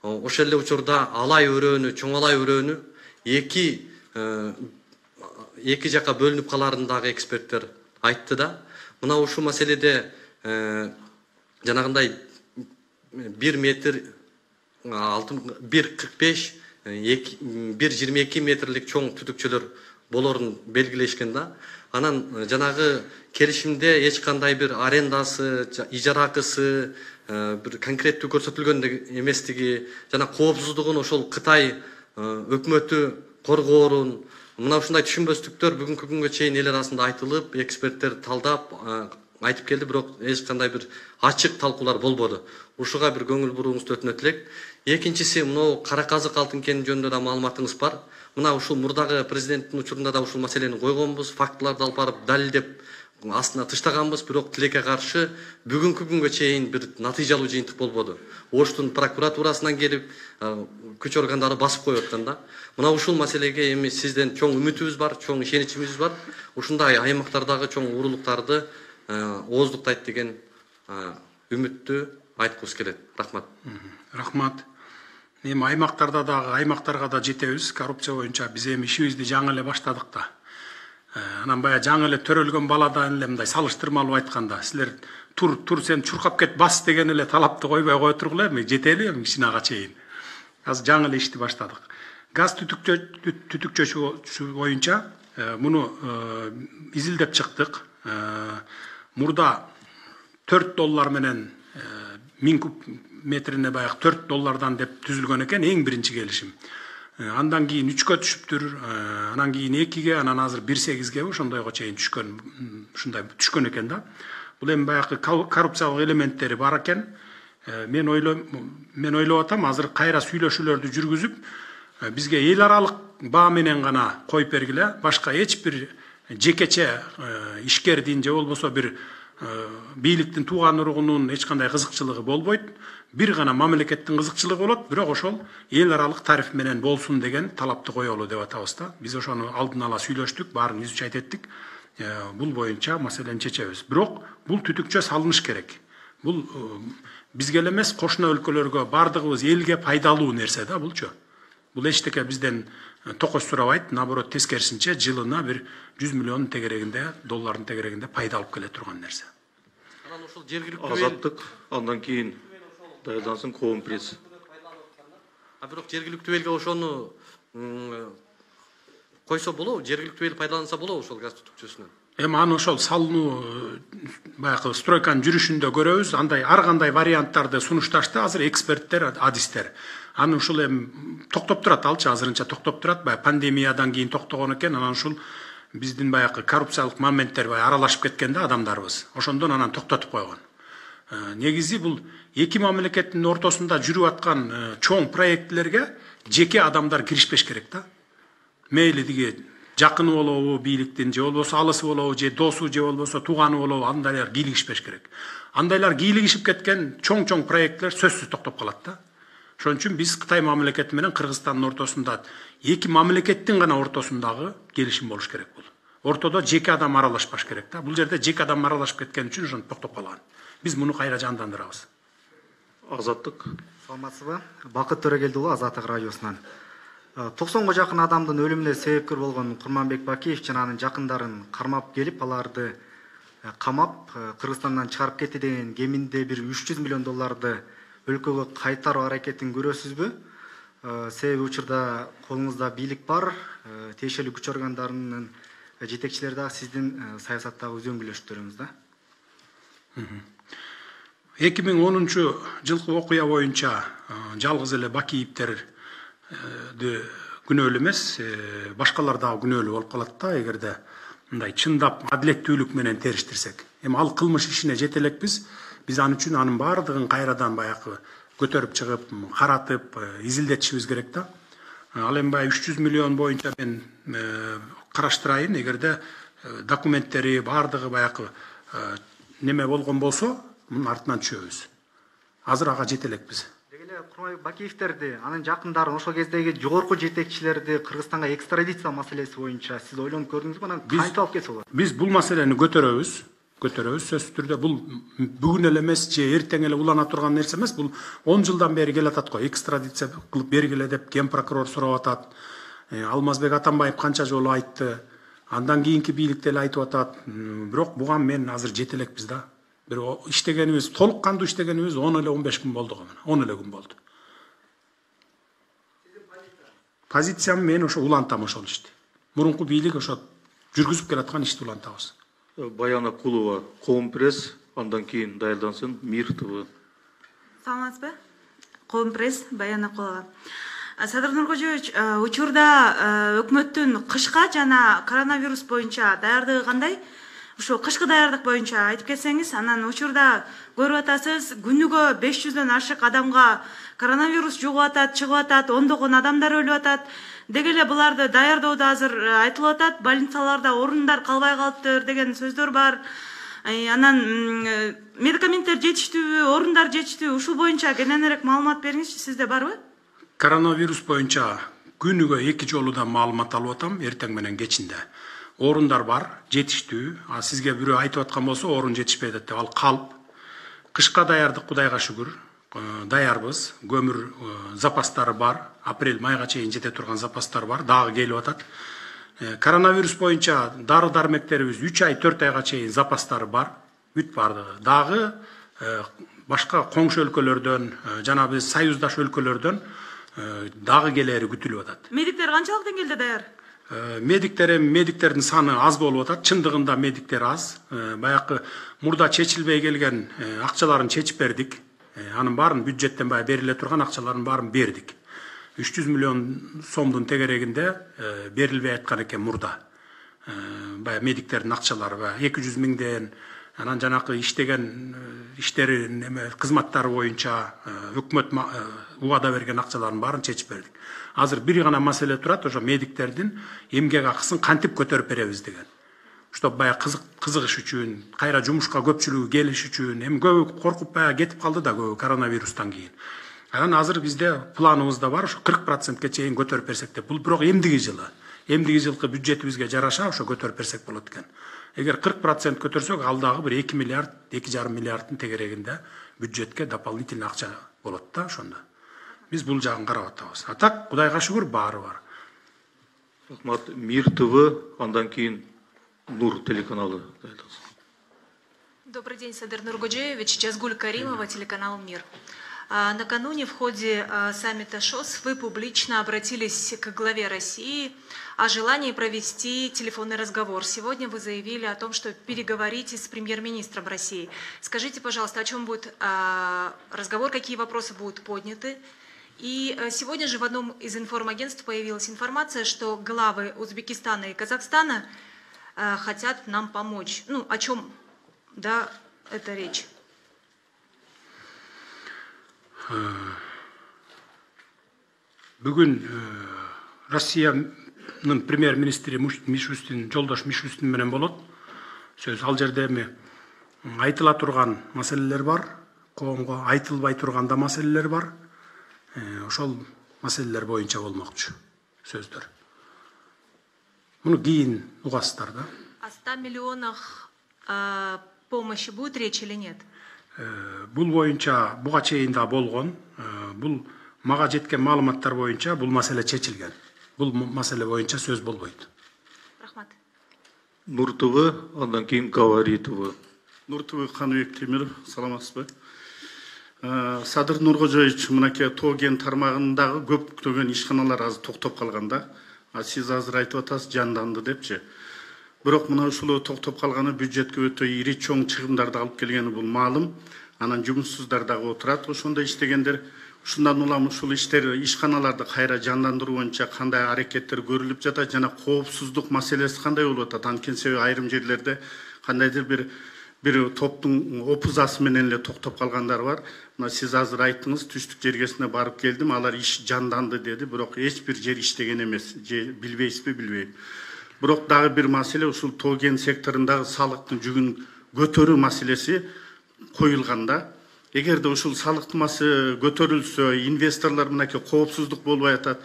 Ошол эле учурда алай өрөөнү, чоң алай өрөөнү эки жака бөлүнүп каларын дагы эксперттер айтты да. Мына ушул маселеде жанагындай 1 метр 1,45, 1,22 метрлик чоң түтүкчөлөр болорун белгилешкен да. Анан жанагы келишимде эч кандай бир арендасы, ижара акысы, бир конкреттүү көрсөтүлгөн эместиги, жана коопсуздугун ошол Кытай өкмөтү коргоорун, мына ушундай түшүнбөстүктөр бүгүнкү күнгө чейин эл арасында айтылып, эксперттер талдап айтып келди, бирок эч кандай бир ачык талкуулар болбоду. Ушуга бир көңүл бурууңузду өтүнөт элек. Экинчиси, мына кара казык алтын кени жөнүндө да маалыматыңыз бар. Мына ушул мурдагы президенттин учурунда да ушул маселени койгонбуз, фактыларды алып барып далилдеп астына тыштаганбыз, бирок тилекке каршы бүгүнкү күнгө чейин бир натыйжалуу жыйынтык болбоду. Оштун прокуратурасынан келип, күч органдары басып коюп аткан да. Мына ушул маселеге эми сизден чоң үмүтүбүз бар, чоң ишеничибиз бар. Ушундай аймактардагы чоң уурулуктарды ооздуктайт деген үмүттү айткыбыз келет. Рахмат. Рахмат. Эми аймактарга да жетебиз. Коррупция боюнча биз эми ишибизди жаңы эле баштадык да. Анан бая жаңы эле төрөлгөн баладан эле мындай салыштырмалуу айтканда, силер тур сен чуркап кет бас деген эле талапты койбой кое тургула, эми жетели эми кичинага чейин. Азыр жаңы эле ишти баштадык. Газ түтүкчөсү боюнча муну изилдеп чыктык. Мурда $4 менен 1000 куб метрине баягы $4 деп түзүлгөн экен эң биринчи келишим. Андан кийин 3кө түшүптүр, анан кийин 2ге, анан азыр 1,8ге ошондойго чейин түшкөн экен да. Бул эми баягы коррупциялык элементтери бар экен. Мен ойлоп атам, азыр кайра сүйлөшүүлөрдү жүргүзүп, бизге эл аралык баа менен гана коюп бергиле, башка эч бир жекече ишкердин же болбосо бир бийликтин тууган уругунун эч кандай кызыкчылыгы болбойт. Бир гана мамлекеттин кызыкчылыгы болот, бирок ошол эл аралык тариф менен болсун деген талапты коелу деп атабыз да. Биз ошону алдын ала сүйлөштүк, баарын изучать эттик. Бул боюнча маселени чечебиз. Бирок бул түтүкчө салыныш керек. Бул бизге эле эмес, кошуна өлкөлөргө, бардыгыбыз элге пайдалуу нерсе да булчу. Бул эчтеке бизден токос сурабайт, наоборот тескерисинче жылына бир 100 миллион тегерегинде, доллардын тегерегинде пайда алып келе турган нерсе. Анан ошол жергиликтүү Азаттык, андан кийин даярдансын коом пресс. Бирок жергиликтүү элге ошону койсо болобу? Жергиликтүү эл пайдаланса болобу ошол газ түтүкчөсүнөн? Эми аны ошол салынуу баягы стройканын жүрүшүндө көрөбүз. Андай ар кандай варианттарды сунушташты азыр эксперттер, адистер. Аны ушул эми токтоп турат, алчы азырынча токтоп турат. Баягы пандемиядан кийин токтогон экен, анан ушул биздин баягы коррупциялык моменттер аралашып кеткен да адамдарыбыз. Ошондон анан токтотуп койгон. Негизи бул эки мамлекеттин ортосунда жүрүп аткан чоң проектлерге жеке адамдар киришпеш керек да. Мейли диги жакыны болобу бийликтин, же болбосо алысы болобу, же досу, же болбосо тууганы болобу, андайлар кийлигишпеш керек. Андайлар кийлигишип кеткен чоң проектлер сөзсүз токтоп калат да. Ошон үчүн биз Кытай мамлекети менен Кыргызстандын ортосунда эки мамлекеттин гана ортосундагы келишим болуш керек бул. Ортодо жеке адам аралашпаш керек да. Бул жерде жеке адам аралашып кеткен үчүн ошону токтоп калган. Биз муну кайра жандандырабыз. Азаттык. Саламатсызбы? Бакыт Төрөгелдиұлы, Азаттык радиосунан. 90-га жакын адамдын өлүмүнө себепкер болгон Курманбек Бакиев жана анын жакындарын кармап келип, аларды камап, Кыргызстандан чыгарып кетти деген кеминде бир 300 миллион долларды өлкөгө кайтаруу аракетин көрөсүзбү? Себеби учурда колуңузда бийлик бар, тиешелүү күч органдарынын жетекчилери да сиздин саясаттагы үзөңгүлөштөрүңүз да. 2010 жылкы окуя боюнча жалгыз эле Бакиевтерди күнөөлүү эмес, башкалар дагы күнөөлүү болуп калат да, эгерде мындай чындап адилеттүүлүк менен териштирсек. Эми ал кылмыш ишине жете элекпиз. Биз анын үчүн анын баардыгын кайрадан баягы көтөрүп чыгып, каратып, изилдетишибиз керек да. Ал эми баягы 300 миллион боюнча мен караштырайын, эгерде документтери баардыгы баягы неме болгон болсо, мунун артынан түшөбүз. Азыр ага жете элекпиз. Курманбек Бакиевтерди, анын жакындарын, ошол кездеги жогорку жетекчилерди Кыргызстанга экстрадиция маселеси боюнча сиз ойлонуп көрдүңүзбү? Анан кантип алып кетсе болот? Биз бул маселени көтөрөбүз, сөзсүз түрдө. Бул бүгүн эле эмес, же эртең эле улана турган нерсе эмес. Бул 10 жылдан бери келатат го. Экстрадиция кылып бергиле деп ген прокурор сурап атат. Алмазбек Атамбаев канча жолу айтты. Андан кийинки бийликте эле айтып атат. Бирок буга мен азыр жете элекпиз да. Бир иштегенибиз, толук кандуу иштегенибиз 10 эле 15 күн болду го. 10 эле күн болду. Позициям мен ошо улантам ошол ишти. Мурунку бийлик ошо жүргүзүп келаткан ишти улантабыз. Баяна Кулова, Коом пресс, андан кийин дайылдансын Мир ТВ. Саламатсызбы? Коом пресс, Баяна Кулова. Садыр Нуркожоевич, учурда өкмөттүн кышка жана коронавирус боюнча даярдыгы кандай? Ошо кышкы даярдык боюнча айтып кетсеңиз, анан учурда көрүп атасыз, күнүгө 500дөн ашык адамга коронавирус жугуп атат, чыгып атат, ондогон адамдар өлүп атат. Деги эле буларды даярдоодо азыр айтылып атат, больницаларда орундар калбай калыптыр деген сөздөр бар. Анан медикаменттер жетиштүүбү, орундар жетиштүүбү, ушул боюнча кененирээк маалымат бериңизчи, сизде барбы? Коронавирус боюнча күнүгө 2 жолудан маалымат алып атам, эртең менен кечинде. Орундар бар, жетиштүү. Сизге бирөө айтып аткан болсо, орун жетишпейт деп, ал калп. Кышка даярдык Кудайга шүгүр, даярбыз. Көмүр запастары бар. Апрель-майга чейин жете турган запастар бар, дагы келип атат. Коронавирус боюнча дары-дармектерибиз 3 ай, 4 айга чейин запастары бар. Бүт бардыгы. Дагы башка коңшу өлкөлөрдөн, жана биз союздаш өлкөлөрдөн дагы келери күтүлүп атат. Медиктер канчалык деңгээлде даяр? Медиктердин саны аз болуп атат. Чындыгында медиктер аз. Баягы мурда чечилбей келген акчаларын чечип бердик. Анын баарын бюджеттен баягы бериле турган акчаларын баарын бердик. 300 миллион сомдун тегерегинде берилбей аткан экен мурда. Баягы медиктердин акчалары 200 миңден, анан жанакы иштеген иштери кызматтары боюнча өкмөт убада берген акчаларын баарын чечип бердик. Азыр бир гана маселе турат, ошо медиктердин эмгек акысын кантип көтөрүп беребиз деген. Чтоб баягы кызыгыш үчүн, кайра жумушка көпчүлүгү келиш үчүн, эми көбү коркуп баягы кетип калды да көбү коронавирустан кийин. Анан азыр бизде планыбызда бар, ошо 40%ке чейин көтөрүп берсек деп. Бул бирок эмдиги жылкы бюджетибизге жараша ошо көтөрүп берсек болот экен. Эгер 40% көтөрсөк, ал дагы бир 2 миллиард, 2,5 миллиарддын тегерегинде бюджетке дополнительный акча болот да ошондо. Биз бул жагын карап атабыз. А так, Кудайга шүгүр, баары бар. Рахмат. Мир ТВ, андан кийин Нур телеканалы. Добрый день, Садыр Нуркожоевич, Жазгуль Каримова, телеканал «Мир». Накануне в ходе саммита ШОС вы публично обратились к главе России о желании провести телефонный разговор. Сегодня вы заявили о том, что переговорите с премьер-министром России. Скажите, пожалуйста, о чем будет разговор, какие вопросы будут подняты? И сегодня же в одном из информагентств появилась информация, что главы Узбекистана и Казахстана хотят нам помочь. Ну, о чем, да, это речь? Бүгін Россияның премьер-министрі Мишустин, жолдаш Мишустин менен болот. Сөз ал жерде айтыла турган маселелер бар, коомго айтылбай турган да маселелер бар. Ошол маселелер боюнча болмокчу сөздөр. Муну кийин угасыздар да. О 100 миллионах помощи будет речь или нет? Бул боюнча буга чейин да болгон. Бул мага жеткен маалыматтар боюнча бул маселе чечилген. Бул маселе боюнча сөз болбойт. Рахмат. Нуртовы, андан кийин Говоритовы. Нуртовы Каныбек Темиров, саламатсызбы? Садыр Нуркожоевич, мынакей тоо кен тармагындагы көптөгөн ишканалар азыр токтоп калганда, сиз азыр айтып атасыз жанданды депчи. Бирок мына ушул токтоп калганы бюджетке өтө ири чоң чыгымдарды алып келгени бул маалым. Анан жумушсуздар дагы отурат. Ошондо иштегендер, ушундан улам ушул иштер, ишканаларды кайра жандандыруу боюнча кандай аракеттер көрүлүп жатат жана коопсуздук маселеси кандай болуп атат? Анткени себеби айрым жерлерде кандайдыр бир топтун опузасы менен эле токтоп калгандар бар. Мына сиз азыр айттыңыз, түштүк жергесине барып келдим, алар иш жанданды деди, бирок эч бир жер иштеген эмес. Билбейсизби, билбейм. Бирок дагы бир маселе ушул тоо кен секторундагы салыктын жүгүн көтөрүү маселеси коюлганда, эгерде ушул салыктын маселеси көтөрүлсө, инвесторлор мынакей коопсуздук болбой атат,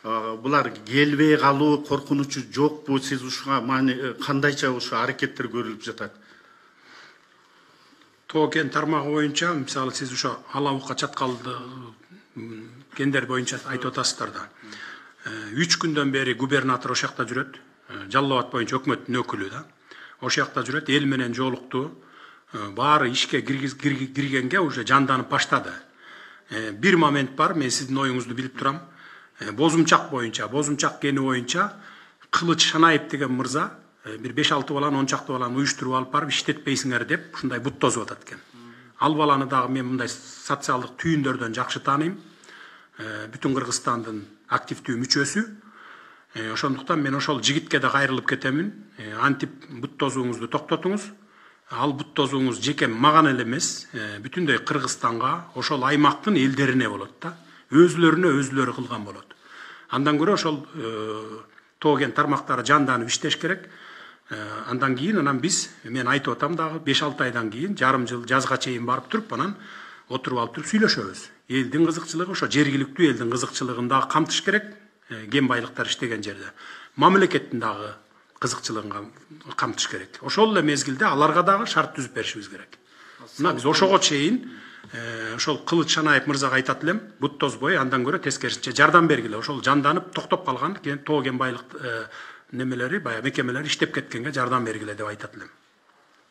булар келбей калуу коркунучу жокпу? Сиз ушуга кандайча ушу аракеттер көрүлүп жатат? Тоо кен тармагы боюнча, мисалы сиз ошо Алабукка чаткалды кендер боюнча айтып атасыздар да. 3 күндөн бери губернатор ошол жакта жүрөт. Жалал Абад боюнча өкмөттүн өкүлү да. Ошол жакта жүрөт, эл менен жолукту. Баары ишке киргенге уже жанданып баштады. Бир момент бар, мен сиздин оюңузду билип турам. Бозумчак кени боюнча Кылыч Шанаев деген мырза бир 5-6 баланы 10 чакты баланы уюштуруп алып барып иштетпейсиңер деп ушундай бут тозуп атат экен. Ал баланы дагы мен мындай социалдык түйүндөрдөн жакшы тааныйм. Бүтүн Кыргызстандын активдүү мүчөсү. Ошондуктан мен ошол жигитке да кайрылып кетемин. Антип бут тозууңузду токтотуңуз. Ал бут тозууңуз жеке маган эле эмес, бүтүндөй Кыргызстанга, ошол аймактын элдерине болот да. Өзлөрүнө өзлөрү кылган болот. Андан көрө ошол тоо кен тармактары жанданып иштеш керек. Андан кийин биз, мен айтып атам дагы 5-6 айдан кийин, жарым жыл жазга чейин барып туруп, анан отуруп алып туруп сүйлөшөбүз. Элдин кызыкчылыгы, ошо жергиликтүү элдин кызыкчылыгын дагы камтыш керек. Кен байлыктар иштеген жерде. Мамлекеттин дагы кызыкчылыгын камтыш керек. Ошол эле мезгилде аларга дагы шарт түзүп беришибиз керек. Мына биз ошого чейин ошол Кылыч Шанаев мырзага айтат элем, бут тозбой, андан көрө тескерисинче жардам бергиле. Ошол жанданып токтоп калган тоо кен байлык немелери, баягы мекемелер иштеп кеткенге жардам бергиле деп айтат элем.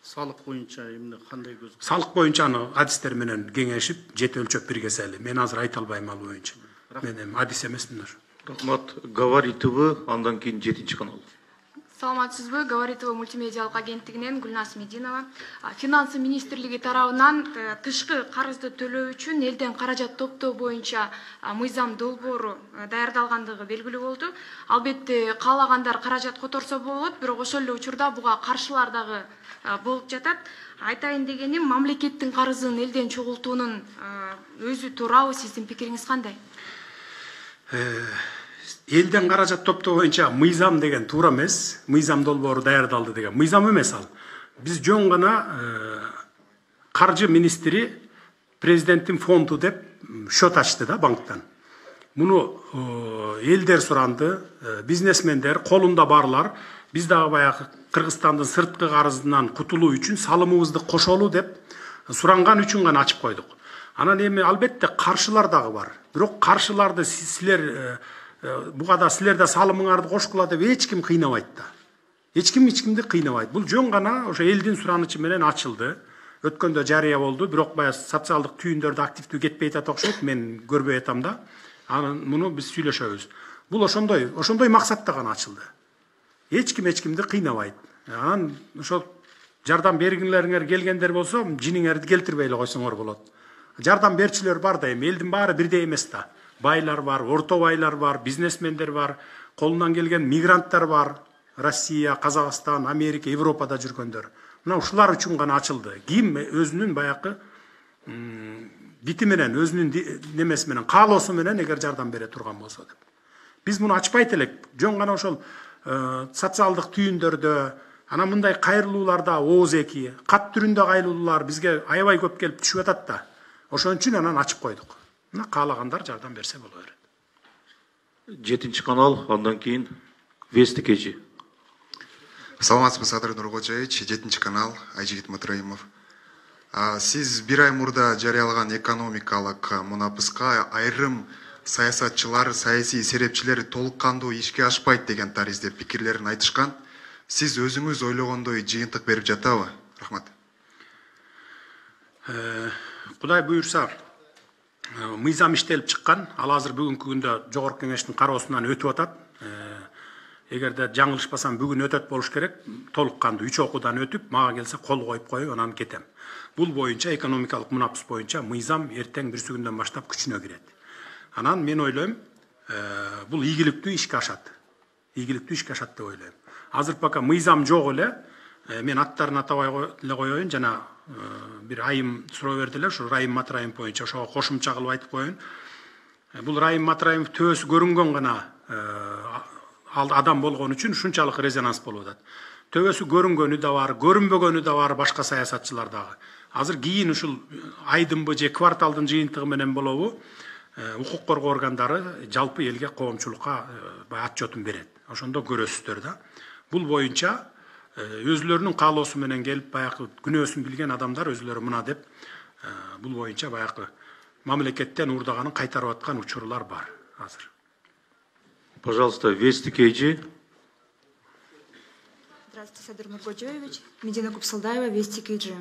Салык боюнча эмне кандай көз? Салык боюнча аны адистер менен кеңешип, жет өлчөп биргесели. Мен азыр айта албайм ал боюнча. Мен адис эмесмин ошо. Рахмат. Говоритовы, андан кийин 7-чи канал. Саламатсызбы, Говоритова мультимедиалык агенттигинен Гүлназ Мединова. Финансы министрлиги тарабынан тышкы карызды төлөө үчүн элден каражат топтоо боюнча мыйзам долбоору даярдалгандыгы белгилүү болду. Албетте каалагандар каражат которсо болот, бирок ошол эле учурда буга каршылар дагы болуп жатат. Айтайын дегеним, мамлекеттин карызын элден чогултуунун өзү туурабы, сиздин пикириңиз кандай? Элден каражат топтоо боюнча мыйзам деген туура эмес, мыйзам долбоору даярдалды деген. Мыйзам эмес ал. Биз жөн гана каржы министри президенттин фонду деп счет ачты да банктан. Муну элдер суранды, бизнесмендер, колунда барлар, биз дагы баягы Кыргызстандын сырткы карызынан кутулуу үчүн салымыбызды кошолу деп суранган үчүн гана ачып койдук. Анан эми албетте каршылар дагы бар. Бирок каршыларды силер буга да силер да салымыңарды кошкула деп эч ким кыйнабайт да. Эч кимди кыйнабайт. Бул жөн гана ошо элдин суранычы менен ачылды. Өткөндө жарыя болду, бирок баягы социалдык түйүндөрдө активдүү кетпей атат окшойт, мен көрбөй атам да. Анан муну биз сүйлөшөбүз. Бул ошондой максатта гана ачылды. Эч кимди кыйнабайт. Анан ошо жардам бергилериңер келгендер болсо, жиниңерди келтирбей эле койсоңор болот. Жардам берчилер бар да, эми элдин баары бирдей эмес да. Байлар бар, орто байлар бар, бизнесмендер бар, колунан келген мигранттар бар, Россия, Казакстан, Америка, Европада жүргөндөр. Мына ушулар үчүн гана ачылды. Ким өзүнүн баягы бити менен, өзүнүн немеси менен, каалоосу менен эгер жардам бере турган болсо деп. Биз муну ачпайт элек. Жөн гана ошол социалдык түйүндөрдө, ана мындай кайрылууларда ооз эки, кат түрүндө кайрылуулар бизге аябай көп келип түшүп атат да. Ошон үчүн анан ачып койдук. Мына каалагандар жардам берсе боло берет. 7 канал, андан кийин Вести KG. Саламатсызбы, Садыр Нуркожоевич, 7 канал, Айжигит Матраимов. Сиз бир ай мурда жарыялаган экономикалык мунапыска айрым саясатчылар, саясий серепчилер толук кандуу ишке ашпайт деген таризде пикирлерин айтышкан. Сиз өзүңүз ойлогондой жыйынтык берип жатабы? Рахмат. Кудай буюрса, мыйзам иштелип чыккан. Ал азыр бүгүнкү күндө жогорку кеңештин кароосунан өтүп атат. Эгерде жаңылышпасам бүгүн өтөт болуш керек. Толук кандуу 3 окуудан өтүп, мага келсе кол коюп коюп, анан кетем. Бул боюнча экономикалык мунапыс боюнча мыйзам эртең бүрсү күндөн баштап күчүнө кирет. Анан мен ойлойм, бул ийгиликтүү ишке ашат. Ийгиликтүү ишке ашат деп ойлойм. Азыр пока мыйзам жок эле, мен аттарын атабай эле коеюн, жана бир айым суроо бердилер, ушу Райым Матраимов боюнча ошого кошумча кылып айтып коеюн. Бул Райым Матраимов төбөсү көрүнгөн гана адам болгон үчүн ушунчалык резонанс болуп атат. Төбөсү көрүнгөнү да бар, көрүнбөгөнү да бар башка саясатчылар дагы. Азыр кийин ушул айдынбы же кварталдын жыйынтыгы менен болобу, укук коргоо органдары жалпы элге коомчулукка отчетун берет. Ошондо көрөсүздөр да. Бул боюнча өзлөрүнүн каалоосу менен келип баягы күнөөсүн билген адамдар өзлөрү мына деп бул боюнча баягы мамлекеттен уурдаганын кайтарып аткан учурлар бар азыр. Пожалуйста, Вести KG. Здравствуйте, Садыр Нуркожоевич. Медина Купсалдаева, Вести KG.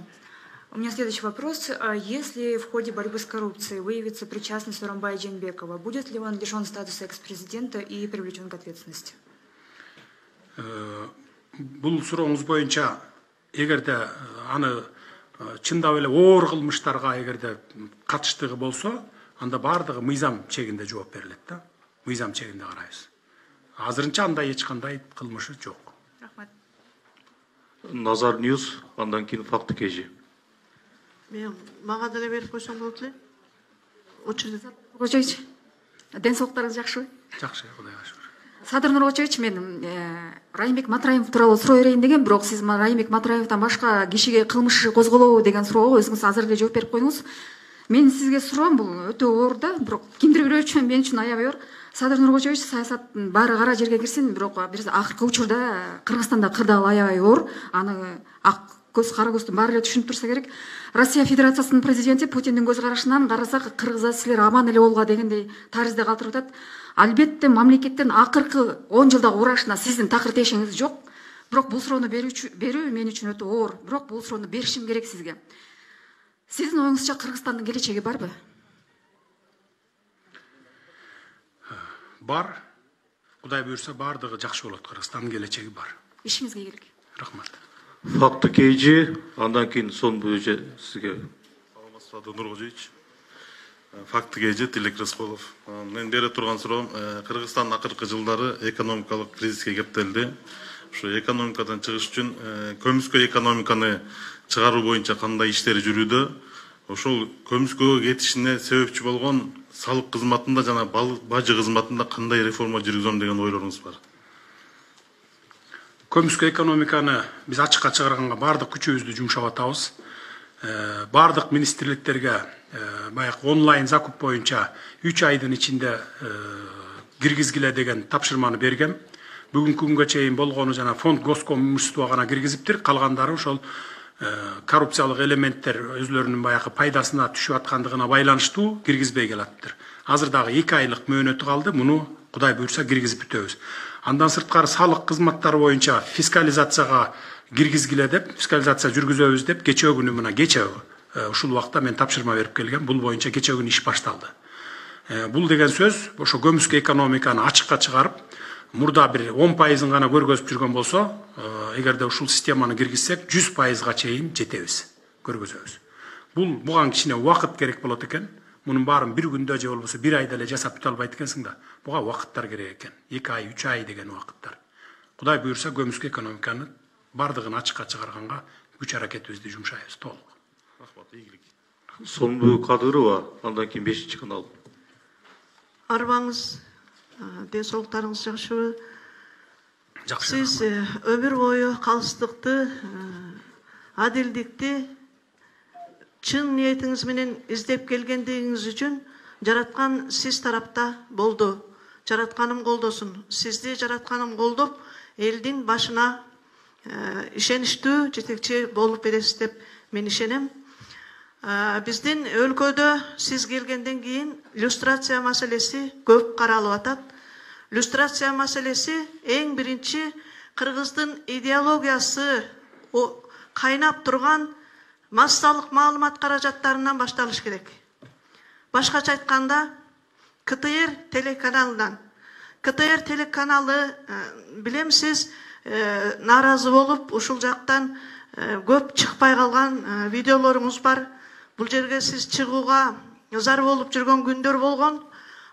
У меня следующий вопрос. Если в ходе борьбы с коррупцией выявится причастность Сооронбая Жээнбекова, будет ли он лишен статуса экс-президента и привлечен к ответственности? Бул сурооңуз боюнча эгерде аны чындап эле оор кылмыштарга эгерде катыштыгы болсо, анда бардыгы мыйзам чегинде жооп берилет да. Мыйзам чегинде карайбыз. Азырынча андай эч кандай кылмышы жок. Рахмат. Назар Ньюс, андан кийин Факты KG. Мен мага деле берип койсоң болот эле. Очередь. Нуркожоевич, ден соолуктарыңыз жакшыбы? Жакшы, Кудайга шүгүр. Садыр Нуркожоевич, мен Райымбек Матраимов тууралуу суроо берейин деген, бирок сиз Райымбек Матраимовдон башка кишиге кылмыш козголобу деген суроого өзүңүз азыр эле жооп берип койдуңуз. Мен сизге суроом, бул өтө оор да, бирок кимдир бирөө үчүн мен үчүн аябай оор. Садыр Нуркожоевич, саясаттын баары кара жерге кирсин, бирок бир акыркы учурда Кыргызстанда кырдаал аябай оор. Аны ак көз кара көздүн баары эле түшүнүп турса керек. Россия Федерациясынын президенти Путиндин көз карашынан карасак Кыргызда силер аман эле болгула дегендей таризде калтырып атат. Албетте мамлекеттин акыркы 10 жылдагы урашына сиздин такыр тешеңиз жок. Бирок бул суроону берүү мен үчүн өтө оор. Бирок бул суроону беришим керек сизге. Сиздин оюңузча Кыргызстандын келечеги барбы? Бар. Кудай буйрса бардыгы жакшы болот. Кыргызстандын келечеги бар. Ишиңизге ийгилик. Рахмат. Факты KG, андан кийин сон буюрса сизге. Саламатсызбы, Садыр Нуркожоевич. Факты KG, Тилек Рыскулов. Мен бере турган суроом, Кыргызстан акыркы жылдары экономикалык кризиске кептелди. Ушу экономикадан чыгыш үчүн көмүскө экономиканы чыгаруу боюнча кандай иштери жүрүүдө? Ошол көмүскөгө кетишине себепчи болгон салык кызматында жана бажы кызматында кандай реформа жүргүзөм деген ойлоруңуз бар? Көмүскө экономиканы биз ачыкка чыгарганга бардык күчүбүздү жумшап атабыз. Бардык министрликтерге баягы онлайн закуп боюнча 3 айдын ичинде киргизгиле деген тапшырманы бергем. Бүгүнкү күнгө чейин болгону жана фонд госком имущество гана киргизиптир. Калгандары ошол коррупциялык элементтер өзлөрүнүн баягы пайдасына түшүп аткандыгына байланыштуу киргизбей келатыптыр. Азыр дагы 2 айлык мөөнөтү калды. Муну Кудай буйрса киргизип бүтөбүз. Андан сырткары салык кызматтары боюнча фискализацияга киргизгиле деп, фискализация жүргүзөбүз деп кечээ күнү мына кечээ ушул убакта мен тапшырма берип келгем. Бул боюнча кечээ күнү иш башталды. Бул деген сөз ошо көмүскө экономиканы ачыкка чыгарып, мурда бир 10% гана көргөзүп жүргөн болсо, эгерде ушул системаны киргизсек 100%га чейин жетебиз, көргөзөбүз. Буга кичине убакыт керек болот экен. Мунун баарын бир күндө же болбосо бир айда эле жасап бүтө албайт экенсиң да. Буга убакыттар керек экен. 2 ай, 3 ай деген убакыттар. Кудай буюрса көмүскө экономиканы бардыгын ачыкка чыгарганга күч аракетибизди жумшайбыз толук. Рахмат, ийгилик. Сомбу Кадырова, андан кийин 5-чи канал. Арбаңыз, денсаулыктарыңыз жакшыбы? Жакшы. Сиз өмүр бою калыстыкты, адилдикти чын ниетиңиз менен издеп келгендигиңиз үчүн жараткан сиз тарапта болду. Жаратканым колдосун. Сизди жаратканым колдоп, элдин башына ишеничтүү жетекчи болуп бересиз деп мен ишенем. Биздин өлкөдө сиз келгенден кийин люстрация маселеси көп каралып атат. Люстрация маселеси эң биринчи кыргыздын идеологиясы кайнап турган массалык маалымат каражаттарынан башталыш керек. Башкача айтканда, КТР телеканалынан. КТР телеканалы билем сиз наразы болуп, ушул жактан көп чыкпай калган видеолоруңуз бар. Бул жерге сиз чыгууга зар болуп жүргөн күндөр болгон.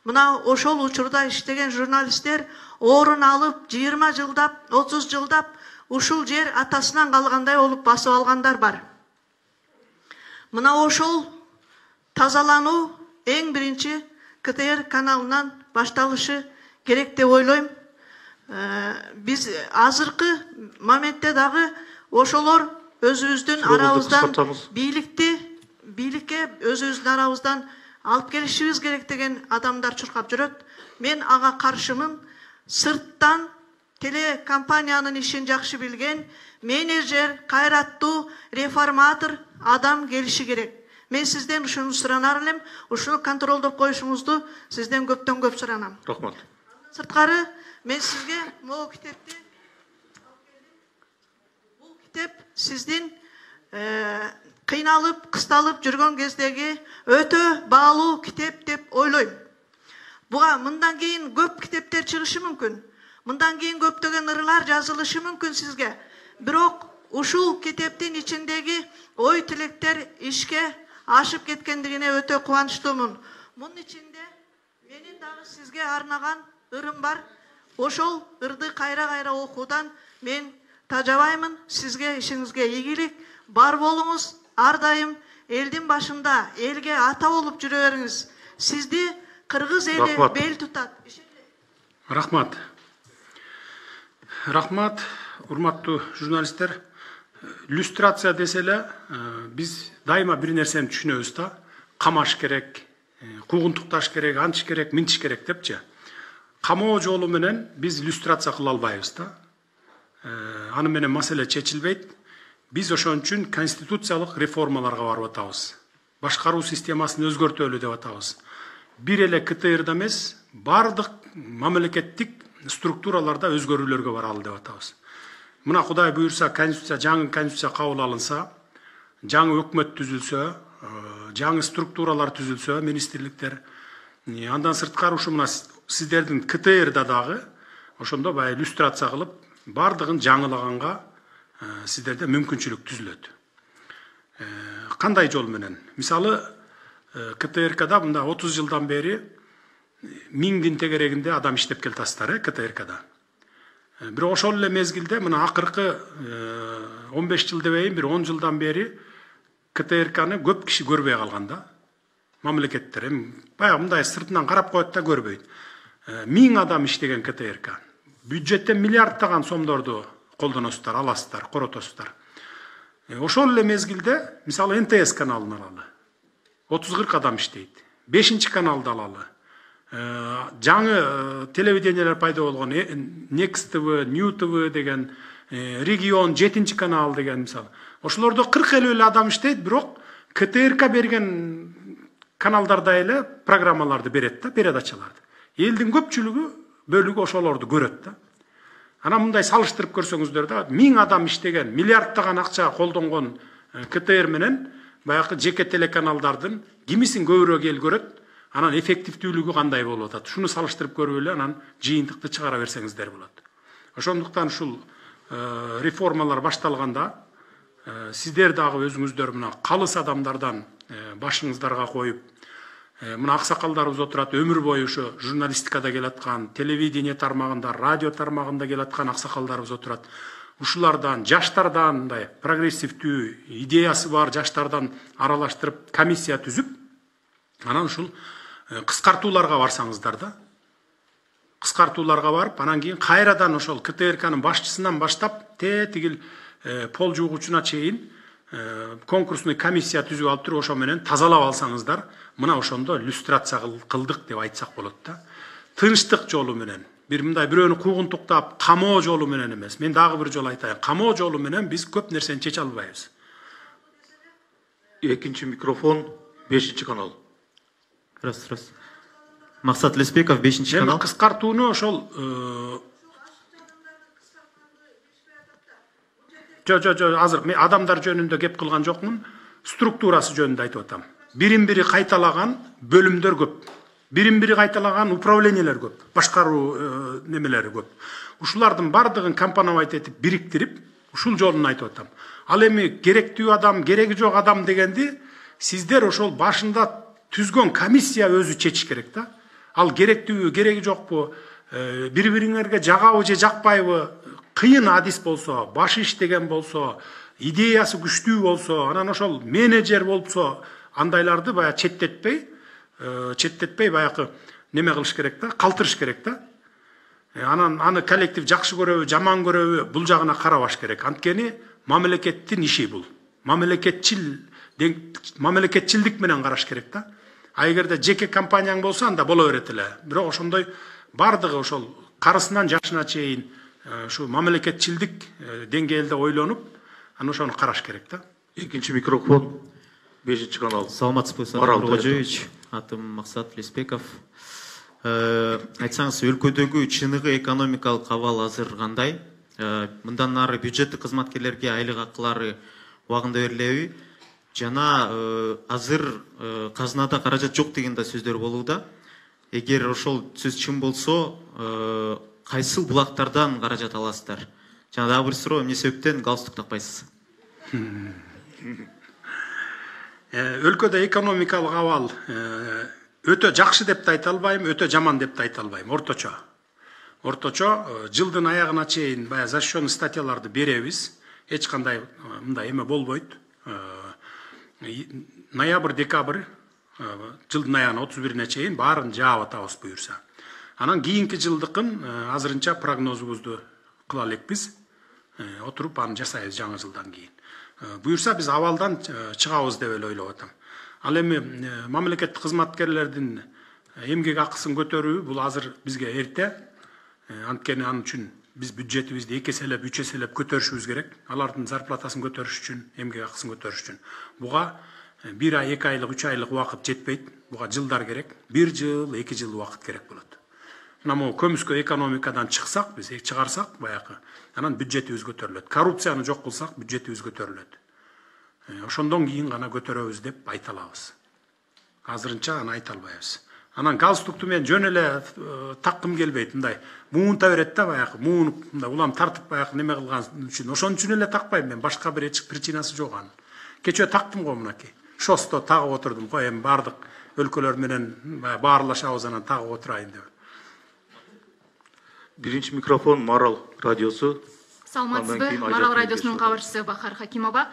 Мына ошол учурда иштеген журналисттер орун алып, 20 жылдап, 30 жылдап ушул жер атасынан калгандай болуп басып алгандар бар. Мына ошол тазалануу эң биринчи КТР каналынан башталышы керек деп ойлойм. Биз азыркы моментте дагы ошолор өзүбүздүн арабыздан бийликке өзүбүздүн арабыздан алып келишибиз керек деген адамдар чуркап жүрөт. Мен ага каршымын. Сырттан телекомпаниянын ишин жакшы билген менеджер, кайраттуу, реформатор адам келиши керек. Мен сизден ушуну суранар элем, ушуну контролдоп коюшуңузду сизден көптөн көп суранам. Рахмат. Сырткары мен сизге могу китепти бул китеп сиздин кыйналып, кысталып жүргөн кездеги өтө баалуу китеп деп ойлойм. Буга мындан кийин көп китептер чыгышы мүмкүн. Мындан кийин көптөгөн ырлар жазылышы мүмкүн сизге. Бирок ушул китептин ичиндеги ой тилектер ишке ашып кеткендигине өтө кубанычтуумун. Мунун ичинде менин дагы сизге арнаган ырым бар. Ошол ырды кайра окуудан мен тажабаймын. Сизге ишиңизге ийгилик, бар болуңуз, ар дайым элдин башында элге ата болуп жүрө бериңиз. Сизди кыргыз эли бел тутат. Рахмат. Рахмат, урматтуу журналисттер. Люстрация деселе, биз дайыма бир нерсени түшүнөбүз да, камаш керек, куугунтукташ керек, антиш керек, минтиш керек депчи. Камоо жолу менен биз люстрация кыла албайбыз да. Аны менен маселе чечилбейт. Биз ошон үчүн конституциялык реформаларга барып атабыз. Башкаруу системасын өзгөртөлү деп атабыз. Бир эле КТРда эмес, бардык мамлекеттик структураларда өзгөрүүлөргө баралы деп атабыз. Мына Кудай буюрса, жаңы конституция кабыл алынса, жаңы өкмөт түзүлсө, жаңы структуралар түзүлсө, министрликтер, андан сырткары ушу мына сиздердин КТРда дагы ошондо бай иллюстрация кылып, бардыгын жаңылаганга сиздерде мүмкүнчүлүк түзүлөт. Кандай жол менен? Мисалы, КТРКда мында 30 жылдан бери 1000 тегерегинде адам иштеп келатасыздар, КТРКда. Бирок ошол эле мезгилде мына акыркы 15 жыл дебейин, бир 10 жылдан бери КТРКны көп киши көрбөй калган да. Мамлекеттер баягы мындай сыртынан карап коет да көрбөйт. 1000 адам иштеген КТРК. Бюджеттен миллиардтаган сомдорду колдоносуздар, аласыздар, коротосуздар. Ошол эле мезгилде, мисалы НТС каналын алалы. 30-40 адам иштейт. 5-чи каналды алалы. Жаңы телевидениялар пайда болгон Next TV, New TV деген, регион 7-чи канал деген мисалы. Ошолордо 40-50 эле адам иштейт, бирок КТРК берген каналдарда эле программаларды берет да, передачаларды. Элдин көпчүлүгү бөлүгү ошолорду көрөт да. Ана мындай салыштырып көрсөңүздөр да, 1000 адам иштеген, миллиардтаган акча колдонгон КТР менен баягы жеке телеканалдардын кимисин көбүрөөк эл көрөт, анан эффективдүүлүгү кандай болуп атат. Шуну салыштырып көрүп эле анан жыйынтыкты чыгара берсеңиздер болот. Ошондуктан ушул реформалар башталганда сиздер дагы өзүңүздөр мына калыс адамдардан башыңыздарга коюп, мына аксакалдарыбыз отурат, өмүр бою ошо журналистикада келаткан, телевидение тармагында, радио тармагында келаткан аксакалдарыбыз отурат. Ушулардан, жаштардан мындай прогрессивдүү идеясы бар жаштардан аралаштырып комиссия түзүп, анан ушул кыскартууларга барсаңыздар да. Кыскартууларга барып, анан кийин кайрадан ошол КТРКнын башчысынан баштап тегил пол жуугучуна чейин конкурсный комиссия түзүп алып туруп ошо менен тазалап алсаңыздар, мына ошондо иллюстрация кылдык деп айтсак болот да. Тынчтык жолу менен, бир мындай бирөөнү куугунтуктап камоо жолу менен эмес. Мен дагы бир жолу айтайын, камоо жолу менен биз көп нерсени чече албайбыз. Экинчи микрофон, 5-чи канал. Раз. Максат Леспеков, 5-чи канал. Мен кыскартууну ошол азыр мен адамдар жөнүндө кеп кылган жокмун, структурасы жөнүндө айтып атам. Бирин-бири кайталаган бөлүмдөр көп. Бирин-бири кайталаган управлениелер көп. Башкаруу немелери көп. Ушулардын бардыгын компоновать этип, бириктирип, ушул жолун айтып атам. Ал эми керектүү адам, кереги жок адам дегенди сиздер ошол башында түзгөн комиссия өзү чечиш керек да. Ал керектүүбү, кереги жокпу, бири-бириңерге жагабы же жакпайбы, кыйын адис болсо, башы иштеген болсо, идеясы күчтүү болсо, анан ошол менеджер болсо, андайларды баягы четтетпей баягы неме кылыш керек да, калтырыш керек да. Анан аны коллектив жакшы көрөбү, жаман көрөбү, бул жагына карабаш керек. Анткени мамлекеттин иши бул. Мамлекетчилдик менен караш керек да. А эгерде жеке компанияң болсо, анда боло берет эле. Бирок ошондой бардыгы ошол карысынан жашына чейин şu мамлекетчилдик деңгээлде ойлонуп, аны ошону караш керек да. Экинчи микрофон, 5-чи канал. Саламатсызбы, Садыр Нуркожоевич, атым Максат Леспеков. Айтсаңыз, өлкөдөгү чыныгы экономикалык абал азыр кандай? Мындан нары бюджеттик кызматкерлерге айлык акылары убагында берилеби? Жана азыр казынада каражат жок деген да сөздөр болууда. Эгер ошол сөз чын болсо, кайсыл булактардан каражат аласыздар? Жана дагы бир суроо, эмне себептен галстук такпайсыз? Өлкөдө экономикалык абал өтө жакшы деп да айта албайм, өтө жаман деп да айта албайм, орточо. Орточо жылдын аягына чейин баягы защищенный статьяларды беребиз. Эч кандай мындай эме болбойт. Ноябрь, декабрь жылдын аягына 31-ине чейин баарын жаап атабыз буюрса. Анан кийинки жылдыкын азырынча прогнозубузду кыла элекпиз. Отуруп аны жасайбыз жаңы жылдан кийин. Буюрса биз абалдан чыгабыз деп эле ойлоп атам. Ал эми мамлекеттик кызматкерлердин эмгек акысын көтөрүү бул азыр бизге эрте. Анткени анын үчүн биз бюджетибизди 2 эселеп, 3 эселеп көтөрүшүбүз керек. Алардын зарплатасын көтөрүш үчүн, эмгек акысын көтөрүш үчүн. Буга 1 ай, 2 айлык, 3 айлык убакыт жетпейт. Буга жылдар керек. 1 жыл, 2 жыл убакыт керек болот. Мына көмүскө экономикадан чыксак, биз чыгарсак баягы, анан бюджетибиз көтөрүлөт. Коррупцияны жок кылсак, бюджетибиз көтөрүлөт. Ошондон кийин гана көтөрөбүз деп айта алабыз. Азырынча аны айта албайбыз. Анан галстукту мен жөн эле таккым келбейт, мындай муунта берет да баягы, муунуп мындай улам тартып баягы неме кылган үчүн. Ошон үчүн эле такпайм мен, башка бир эч причинасы жок анын. Кечээ тактым го мынакей. Шосто тагып отурдум, кой эми бардык өлкөлөр менен баарлашабыз, анан тагып отурайын деп. Биринчи микрофон, Марал радиосу. Саламатсызбы, Марал радиосунун кабарчысы Бахар Хакимова.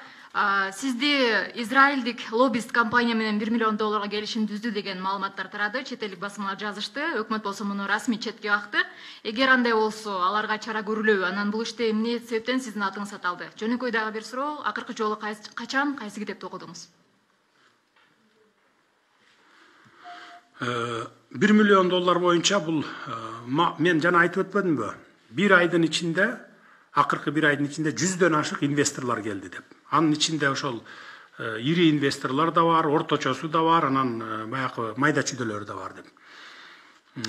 Сизде израилдик лоббист компания менен $1 миллион келишим түздү деген маалыматтар тарады. Чет элдик басмалар жазышты. Өкмөт болсо муну расмий четке какты. Эгер андай болсо, аларга чара көрүлөбү? Анан бул иште эмне себептен сиздин атыңыз аталды? Жөнөкөй дагы бир суроо, акыркы жолу качан, кайсы китепти окудуңуз? $1 миллион боюнча бул мен жана айтып өтпөдүмбү? Bir айдын ичинде, акыркы bir айдын ичинде 100дөн ашык инвесторлор келди деп. Анын ичинде ошол ири инвесторлор да бар, орточосу да бар, анан баягы майда чүйдөлөр да бар деп.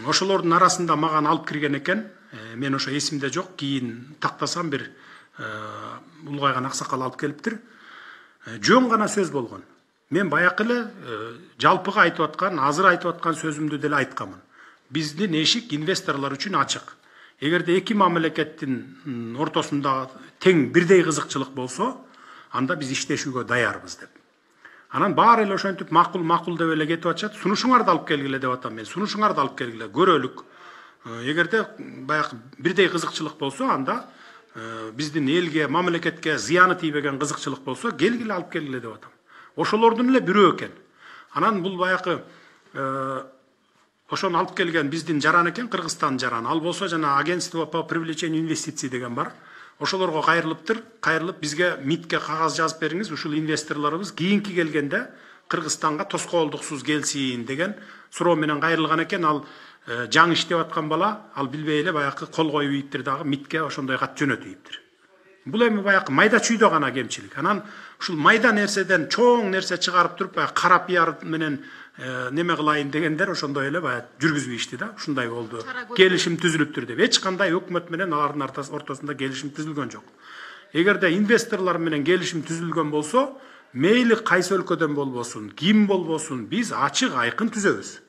Ошолордун арасында маган алып кирген экен. Мен ошо эсимде жок, кийин тактасам бир улгайган аксакал алып келиптир. Жөн гана сөз болгон. Мен баякы эле жалпыга айтып аткан, азыр айтып аткан сөзүмдү деле айтканмын. Биздин эшик инвесторлор үчүн ачык. Эгерде эки мамлекеттин ортосунда тең бирдей кызыкчылык болсо, анда биз иштешүүгө даярбыз деп. Анан баары эле ошентип макул деп эле кетип атышат. Сунушуңарды алып келгиле деп атам мен. Сунушуңарды алып келгиле, көрөлүк. Эгерде баягы бирдей кызыкчылык болсо, анда биздин элге, мамлекетке зыяны тийбеген кызыкчылык болсо, келгиле алып келгиле деп атам. Ошолордун эле бирөө экен. Анан бул баягы ошону алып келген биздин жаран экен, Кыргызстан жараны. Ал болсо жана агентство по привлечению инвестиций деген бар. Ошолорго кайрылып бизге МИДке кагаз жазып бериңиз, ушул инвесторлорубуз кийинки келгенде Кыргызстанга тоскоолдуксуз келсин деген суроо менен кайрылган экен. Ал жаңы иштеп аткан бала, ал билбей эле баягы кол коюп ийиптир дагы МИДке ошондой кат жөнөтүп ийиптир. Бул эми баягы майда чүйдө гана кемчилик. Анан ушул майда нерседен чоң нерсе чыгарып туруп, баягы кара пиар менен неме кылайын дегендер ошондой эле баягы жүргүзбөй ишти да. Ушундай болду. Келишим түзүлүптүр деп. Эч кандай өкмөт менен алардын ортосунда келишим түзүлгөн жок. Эгерде инвесторлор менен келишим түзүлгөн болсо, мейли кайсы өлкөдөн болбосун, ким болбосун, биз ачык айкын түзөбүз.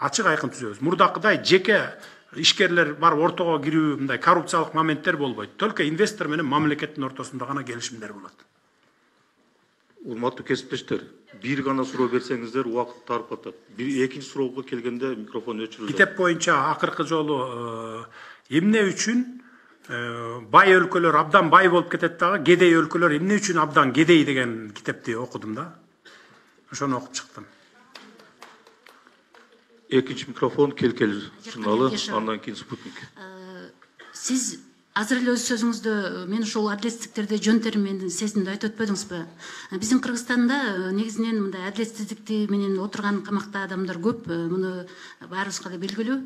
Ачык айкын түзөбүз. Мурдакыдай жеке ишкерлер бар ортого кирүү, мындай коррупциялык моменттер болбойт. Только инвестор менен мамлекеттин ортосунда гана келишимдер болот. Урматтуу кесиптештер, бир гана суроо берсеңиздер убакыт тарып атат. Экинчи суроого келгенде микрофон өчүрүлөт. Китеп боюнча акыркы жолу эмне үчүн бай өлкөлөр абдан бай болуп кетет дагы, кедей өлкөлөр эмне үчүн абдан кедей деген китепти окудум да. Ошону окуп чыктым. Экинчи микрофон Келкел журналы, андан кийин Спутник. Сиз азыр эле өз сөзүңүздө мен ушул адилетсиздиктерди жөн термин сезимде айтып өтпөдүңүзбү? Биздин Кыргызстанда негизинен мындай адилетсиздикти менен отурган камакта адамдар көп, муну баарыбызга да белгилүү.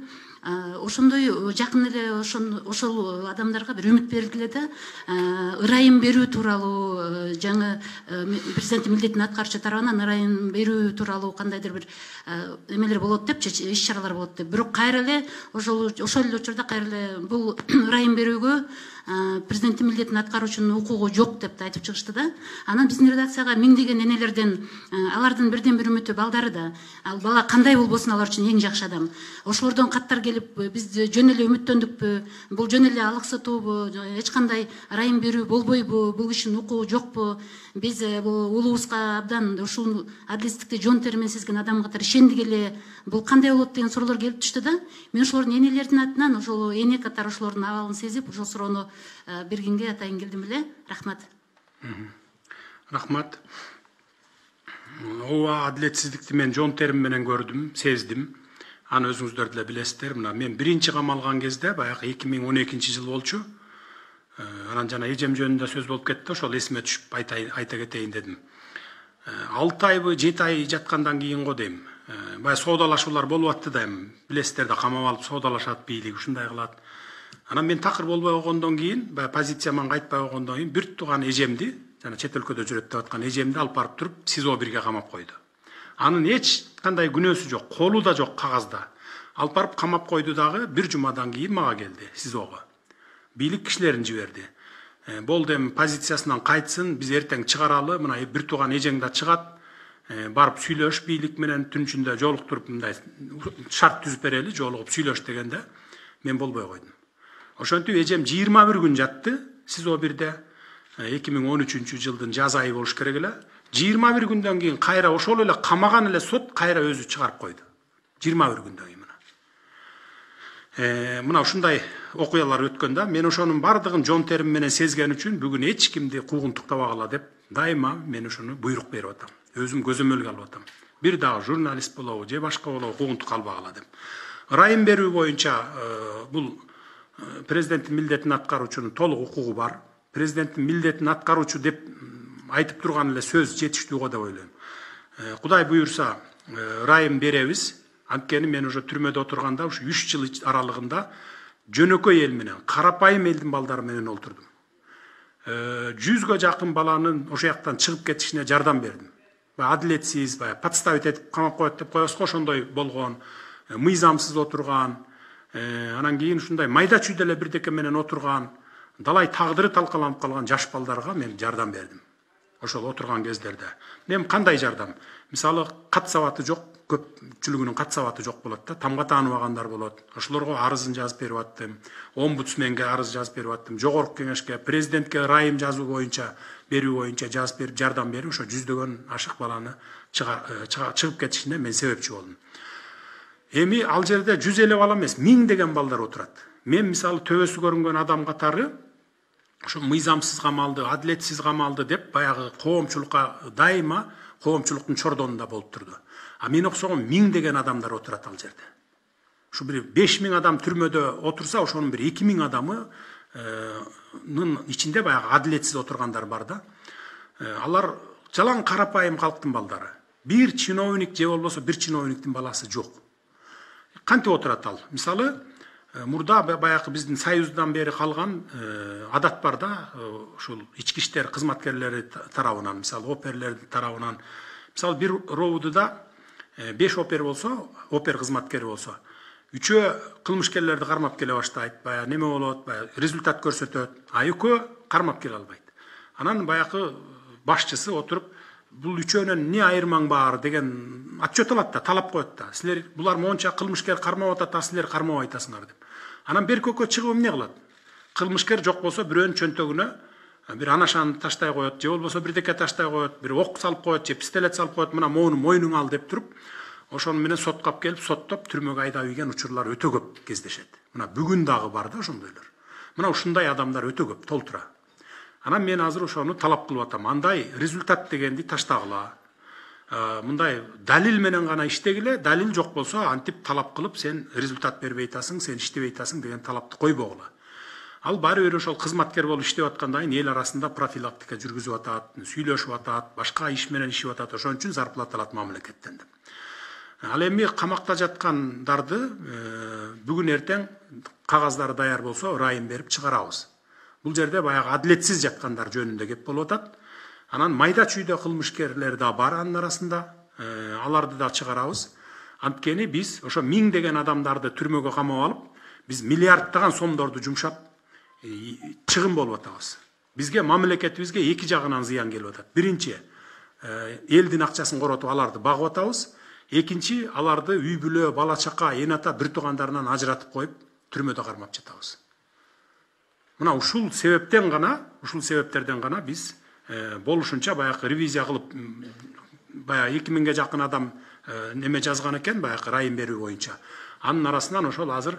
Ошондой жакын эле ошол адамдарга бир үмүт берилгиле да, ырайым берүү тууралуу, жаңы президенттин милдетин аткаруучу тарабынан ырайым берүү тууралуу кандайдыр бир эмелер болот деп, иш чаралар болот деп. Бирок кайра эле ошол эле учурда кайра эле бул ырайым берүүгө президенттин милдетин аткаруучунун укугу жок деп айтып чыгышты да. Анан биздин редакцияга миңдеген энелерден, алардын бирден бир үмүтү балдары да. Ал бала кандай болбосун алар үчүн эң жакшы адам. Ошолордон каттар келип, биз жөн эле үмүттөндүкпү, бул жөн эле алыксытуубу, эч кандай ырайым берүү болбойбу, бул кишинин укугу жокпу, биз бул улуубузга абдан ушул адилетсиздикти жон термен сезген адам катары ишендик эле, бул кандай болот деген суроолор келип түштү да. Мен ошолордун энелердин атынан, ошол эне катары ошолордун абалын сезип, ошол суроону бергенге атайын келдим эле. Рахмат. Рахмат. Ооба, адилетсиздикти мен жон терим менен көрдүм, сездим. Аны өзүңүздөр деле билесиздер. Мына мен биринчи камалган кезде баягы 2012-жыл болчу. Анан жана эжем жөнүндө сөз болуп кетти, ошол эсиме түшүп айта кетейин дедим. 6 айбы 7 ай жаткандан кийин го дейм. Бая соодалашуулар болуп атты да эми. Билесиздер да, камап алып соодалашат, бийлик ушундай кылат. Анан мен такыр болбой койгондон кийин, бая позицияман кайтпай койгондон кийин бир тууган эжемди, жана чет өлкөдө жүрөт деп аткан эжемди алып барып туруп СИЗО 1ге камап койду. Анын эч кандай күнөөсү жок, колу да жок кагазда. Алып барып камап койду дагы, бир жумадан кийин мага келди СИЗОго. Бийлик кишилерин жиберди. Болду эми позициясынан кайтсын, биз эртең чыгаралы, мына бир тууган эжең да чыгат. Барып сүйлөш бийлик менен түн ичинде жолуктуруп мындай шарт түзүп берели, жолугуп сүйлөш дегенде мен болбой койдум. Ошентип эжем 21 күн жатты СИЗО 1де. 2013-жылдын жаз айы болуш керек эле. 21 күндөн кийин кайра ошол эле камаган эле сот кайра өзү чыгарып койду. 21 күндөн кийин мына ушундай окуялар өткөндө мен ошонун бардыгын жон терим менен сезген үчүн бүгүн эч кимди куугунтуктабагыла деп дайыма мен ошону буйрук берип атам. Өзүм көзөмөлгө алып атам. Бир дагы журналист болобу же башка болобу куугунтук албагыла деп. Ырайым берүү боюнча бул президенттин милдетин аткаруучунун толук укугу бар. Президенттин милдетин аткаруучу деп айтып турган эле сөз жетиштүү го деп ойлойм. Кудай буюрса ырайым беребиз. Анткени мен уже түрмөдө отурганда ушу 3 жыл аралыгында жөнөкөй эл менен, карапайым элдин балдары менен олтурдум. 100гө жакын баланын ошол жактан чыгып кетишине жардам бердим. Адилетсиз, подставить этип камап коет деп коебузго, ошондой болгон, мыйзамсыз отурган, анан кийин ушундай майда чүйдө эле бирдеке менен отурган, далай тагдыры талкаланып калган жаш балдарга мен жардам бердим. Ошол отурган кездерде. Мен кандай жардам? Мисалы, кат сабаты жок, көпчүлүгүнүн кат сабаты жок болот да, тамга тааныбагандар болот. Ошолорго арызын жазып берип аттым, омбудсменге арыз жазып берип аттым, жогорку кеңешке, президентке ырайым жазуу боюнча берүү боюнча жазып берип жардам берип ошо жүздөгөн ашык баланы чыгып кетишине мен себепчи болдум. Эми ал жерде 150 бала эмес, 1000 деген балдар отурат. Мен мисалы төбөсү көрүнгөн адам катары ошо мыйзамсыз камалды, адилетсиз камалды деп баягы коомчулукка дайыма коомчулуктун чордонунда болуп турду. А мен оксогон 1000 деген адамдар отурат ал жерде. Ушу бир 5000 адам түрмөдө отурса, ошонун бир 2000 адамынын ичинде баягы адилетсиз отургандар бар да. Алар жалаң карапайым калктын балдары. Бир чиновник же болбосо бир чиновниктин баласы жок. Кантип отурат ал? Мисалы, мурда баягы биздин союздан бери калган адат бар да, ушул ички иштер кызматкерлери тарабынан, мисалы оперлердин тарабынан, мисалы бир роудуда 5 опер болсо, опер кызматкери болсо, 3 кылмышкерлерди кармап келе баштайт, баягы неме болот, баягы результат көрсөтөт, а 2 кармап келе албайт. Анан баягы башчысы отуруп, бул үчөөнөн эмне айырмаң бар деген отчет алат да, талап коет да. Силер булар монча кылмышкер кармап атат, а силер кармабай атасыңар деп. Анан бир көккө чыгып эмне кылат? Кылмышкер жок болсо бирөөнүн чөнтөгүнө бир анашаны таштай коет, же болбосо бирдеке таштай коет, бир ок салып коет, же пистолет салып коет, мына моуну мойнуңа ал деп туруп, ошону менен сотко алып келип, соттоп түрмөгө айдап ийген учурлар өтө көп кездешет. Мына бүгүн дагы бар да ошондойлор. Мына ушундай адамдар өтө көп, толтура. Анан мен азыр ошону талап кылып атам. Андай результат дегенди таштагыла. Мындай далил менен гана иштегиле, далил жок болсо антип талап кылып, сен результат бербей атасың, сен иштебей атасың деген талапты койбогула. Ал баары бир ошол кызматкер болуп иштеп аткандан кийин эл арасында профилактика жүргүзүп атат, сүйлөшүп атат, башка иш менен ишип атат, ошон үчүн зарплата алат мамлекеттен деп. Ал эми камакта жаткандарды бүгүн эртең кагаздары даяр болсо ырайым берип чыгарабыз. Бул жерде баягы адилетсиз жаткандар жөнүндө кеп болуп атат. Анан майда чүйдө кылмышкерлер да бар анын арасында, аларды да чыгарабыз. Анткени биз ошо 1000 деген адамдарды түрмөгө камап алып, биз миллиарддаган сомдорду жумшап чыгым болуп атабыз. Бизге мамлекетибизге эки жагынан зыян келип атат. Биринчи, элдин акчасын коротуп аларды багып атабыз. Экинчи, аларды үй бүлө, бала чака, эн ата, бир туугандарынан ажыратып коюп, түрмөдө кармап жатабыз. Мына ушул себептерден гана биз болушунча баягы ревизия кылып, баягы 2000ге жакын адам неме жазган экен, баягы райым берүү боюнча. Анын арасынан ошол азыр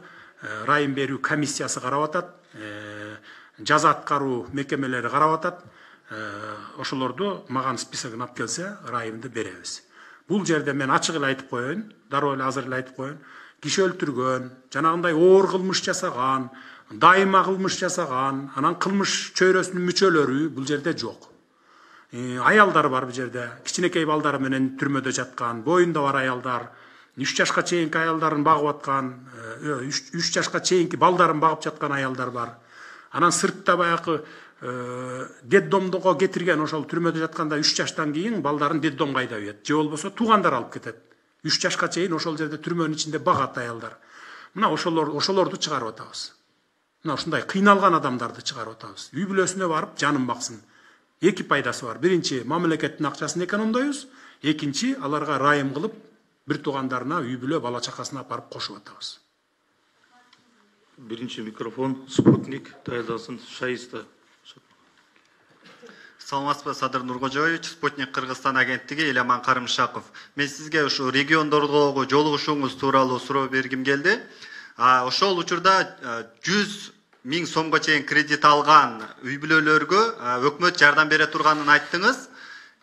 райым берүү комиссиясы карап атат, жаза аткаруу мекемелери карап атат. Ошолорду маган списогун алып келсе, райымды беребиз. Бул жерде мен ачык эле айтып коеюн, дароо эле азыр эле айтып коеюн. Киши өлтүргөн, жанагындай оор кылмыш жасаган, дайыма кылмыш жасаган, анан кылмыш чөйрөсүнүн мүчөлөрү бул жерде жок. Аялдар бар бул жерде, кичинекей балдары менен түрмөдө жаткан, боюнда бар аялдар, 3 жашка чейинки аялдарын багып аткан, 3 жашка чейинки балдарын багып жаткан аялдар бар. Анан сыртта баягы детдомдого кетирген, ошол түрмөдө жатканда 3 жаштан кийин балдарын детдомго айдап ийет, же болбосо туугандар алып кетет. 3 жашка чейин ошол жерде түрмөнүн ичинде багат аялдар. Мына ошолорду чыгарып атабыз. Мына ушундай кыйналган адамдарды чыгарып атабыз. Үй бүлөсүнө барып жанын баксын. Эки пайдасы бар. Биринчи, мамлекеттин акчасын экономдойбуз. Экинчи, аларга райым кылып, бир туугандарына, үй бүлө, бала чакасына барып кошуп атабыз. Биринчи микрофон, спутник, даярдасын, Шаиста. Саламатсызбы, Садыр Нуркожоевич, Спутник Кыргызстан агенттиги, Иламан Карымшаков. Мен сизге ушу региондордогу жолугушууңуз тууралуу суроо бергим келди. Ошол учурда 100 000 сомго чейин кредит алган үй бүлөлөргө өкмөт жардам бере турганын айттыңыз.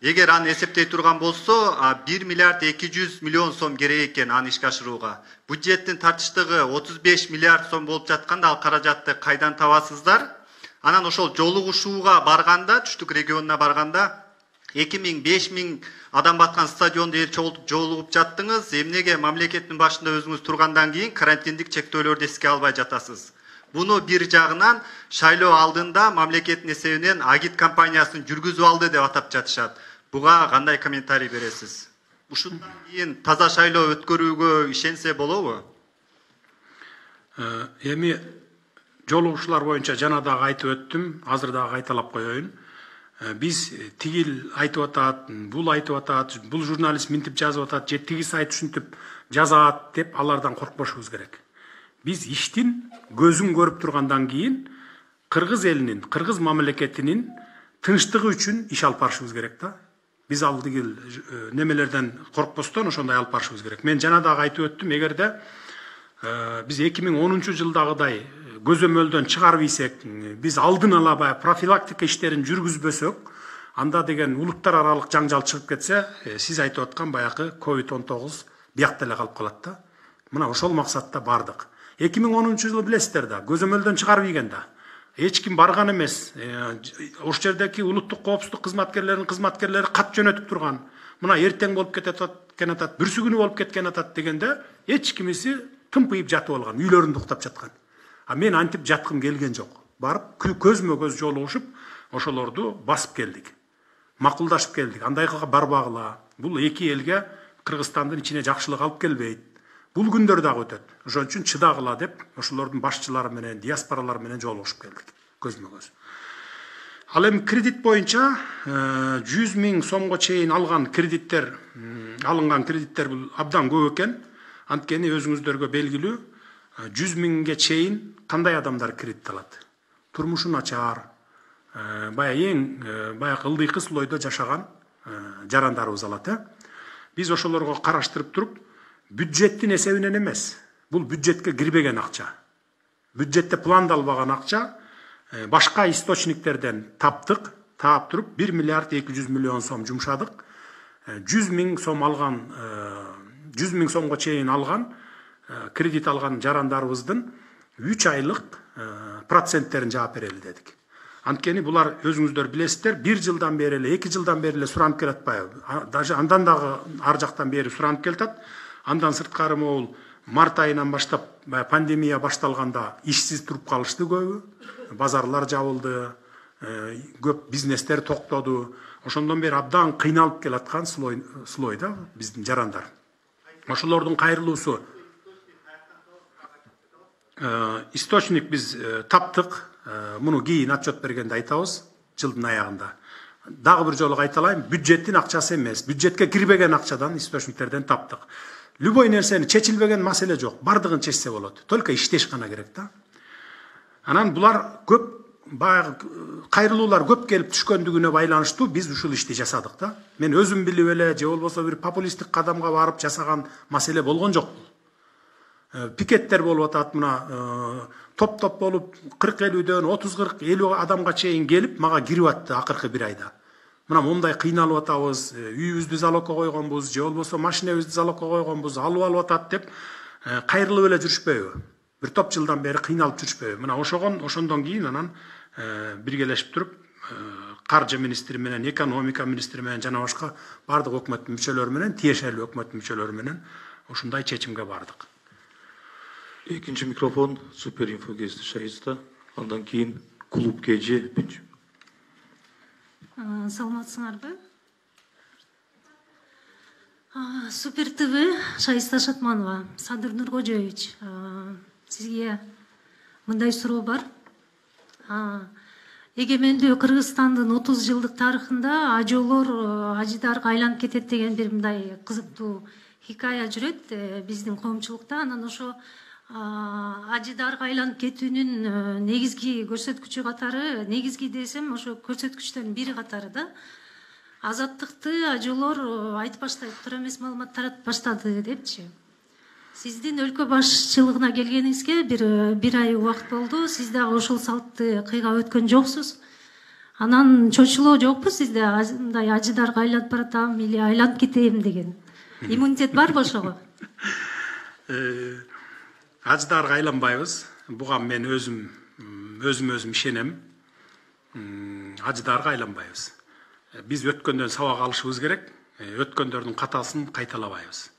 Эгер аны эсептей турган болсо, 1 миллиард 200 миллион сом керек экен аны ишке ашырууга. Бюджеттин тартыштыгы 35 миллиард сом болуп жатканда, ал каражатты кайдан табасыздар? Анан ошол жолугушууга барганда, түштүк регионуна барганда 2000, 5000 адам баткан стадионду эл жолугуп жаттыңыз. Эмнеге мамлекеттин башында өзүңүз тургандан кийин карантиндик чектөөлөрдү эске албай жатасыз? Буну бир жагынан шайлоо алдында мамлекеттин эсебинен агит кампаниясын жүргүзүп алды деп атап жатышат. Буга кандай комментарий бересиз? Ушундан кийин таза шайлоо өткөрүүгө ишенсе болобу? Эми жолугушуулар боюнча жана дагы айтып өттүм, азыр дагы кайталап коеюн. Биз тигил айтып атат, бул айтып атат, бул журналист минтип жазып атат, же тиги сайт ушинтип жазат деп алардан коркпошубуз керек. Биз иштин көзүн көрүп тургандан кийин кыргыз элинин, кыргыз мамлекетинин тынчтыгы үчүн иш алып барышыбыз керек да. Биз алдыгы немелерден коркпостон ошондой алып барышыбыз керек. Мен жана дагы айтып өттүм, эгерде биз 2010-жылдагыдай көзөмөлдөн чыгарып ийсек, биз алдын ала баягы профилактика иштерин жүргүзбөсөк, анда деген улуттар аралык жаңжал чыгып кетсе, сиз айтып аткан баягы COVID-19 биякта эле калып калат да. Мына ошол максатта бардык. 2010-жылы билесиздер да, көзөмөлдөн чыгарып ийген да. Эч ким барган эмес. Ошол жердеги улуттук коопсуздук кызматкерлери кат жөнөтүп турган. Мына эртең болуп кеткен атат, бүрсү күнү болуп кеткен атат дегенде, эч кимиси тымпыйып жатып алган, үйлөрүндө уктап жаткан. А мен антип жаткым келген жок. Барып көзмө көз жолугушуп, ошолорду басып келдик. Макулдашып келдик. Андай барбагыла. Бул эки элге Кыргызстандын ичине жакшылык алып келбейт. Бул күндөр дагы өтөт. Ошон үчүн чыдагыла деп, ошолордун башчылары менен, диаспоралар менен жолугушуп келдик. Көзмө көз. Ал эми кредит боюнча 100 000 сомго чейин алынган кредиттер бул абдан көп экен. Анткени өзүңүздөргө белгилүү, 100 000ге чейин кандай адамдар кредит алат? Турмушу начар, баягы ылдыйкы слойдо жашаган жарандарыбыз алат. Биз ошолорго караштырып туруп, бюджеттин эсебинен эмес, бул бюджетке кирбеген акча. Бюджетте пландалбаган акча башка источниктерден таптык, таап туруп 1 миллиард 200 миллион сом жумшадык. 100 000 сом алган, 100 000 сомго чейин алган кредит алган жарандарыбыздын 3 айлык проценттерин жаап берели дедик. Анткени булар өзүңүздөр билесиздер, 1 жылдан бери эле, 2 жылдан бери эле суранып келатпайбы? Даже андан дагы ар жактан бери суранып келатат. Андан сырткары могул март айынан баштап пандемия башталганда ишсиз туруп калышты көбү. Базарлар жабылды, көп бизнестер токтоду. Ошондон бери абдан кыйналып келаткан слой да биздин жарандар. Ошолордун кайрылуусу источник биз таптык. Муну кийин отчет бергенде айтабыз, жылдын аягында. Дагы бир жолу кайталайм, бюджеттин акчасы эмес, бюджетке кирбеген акчадан источниктерден таптык. Любой нерсени чечилбеген маселе жок, бардыгын чечсе болот. Только иштеш гана керек да. Анан булар көп баягы кайрылуулар көп келип түшкөндүгүнө байланыштуу биз ушул ишти жасадык да. Мен өзүм билип эле же болбосо бир популисттик кадамга барып жасаган маселе болгон жок. Пикеттер болуп атат, мына топ болуп 40-50дөн 30-40-50 адамга чейин келип мага кирип атты акыркы бир айда. Мына момундай кыйналып атабыз, үйүбүздү залогко койгонбуз, же болбосо машинебизди залогко койгонбуз, алып атат деп кайрылып эле жүрүшпөйбү? Бир топ жылдан бери кыйналып жүрүшпөйбү? Мына ошондон кийин анан биргелешип туруп каржы министри менен, экономика министри менен жана башка бардык өкмөттүн мүчөлөрү менен, тиешелүү өкмөттүн мүчөлөрү менен ушундай чечимге бардык. Экинчи микрофон Суперинфо Гезди Шайыста, андан кийин клуб КЖ. Саламатсыңарбы? Супер ТВ, Шайыста Шатманова, Садыр Нуркожоевич. Сизге мындай суроо бар. Эгемендүү Кыргызстандын 30 жылдык тарыхында ажоолор ажыдарга айланып кетет деген бир мындай кызыктуу хикая жүрөт биздин коомчулукта. Анан ошо ажыдарга айланып кетүүнүн негизги көрсөткүчү катары, негизги десем, ошо көрсөткүчтөрдүн бири катары да. Азаттыкты ажоолор айтып баштайт, туура эмес маалымат таратып баштады депчи. Сиздин өлкө башчылыгына келгениңизге бир ай убакыт болду. Сиз дагы ошол салтты кыйгап өткөн жоксуз. Анан чочулоо жокпу сизде? Мындай ажыдарга айланып баратам или айланып кетейм деген. Иммунитет барбы ошого? Ажыдарга айланбайбыз. Буга мен өзүм ишенем. Ажыдарга айланбайбыз. Биз өткөндөн сабак алышыбыз керек. Өткөндөрдүн катасын кайталабайбыз.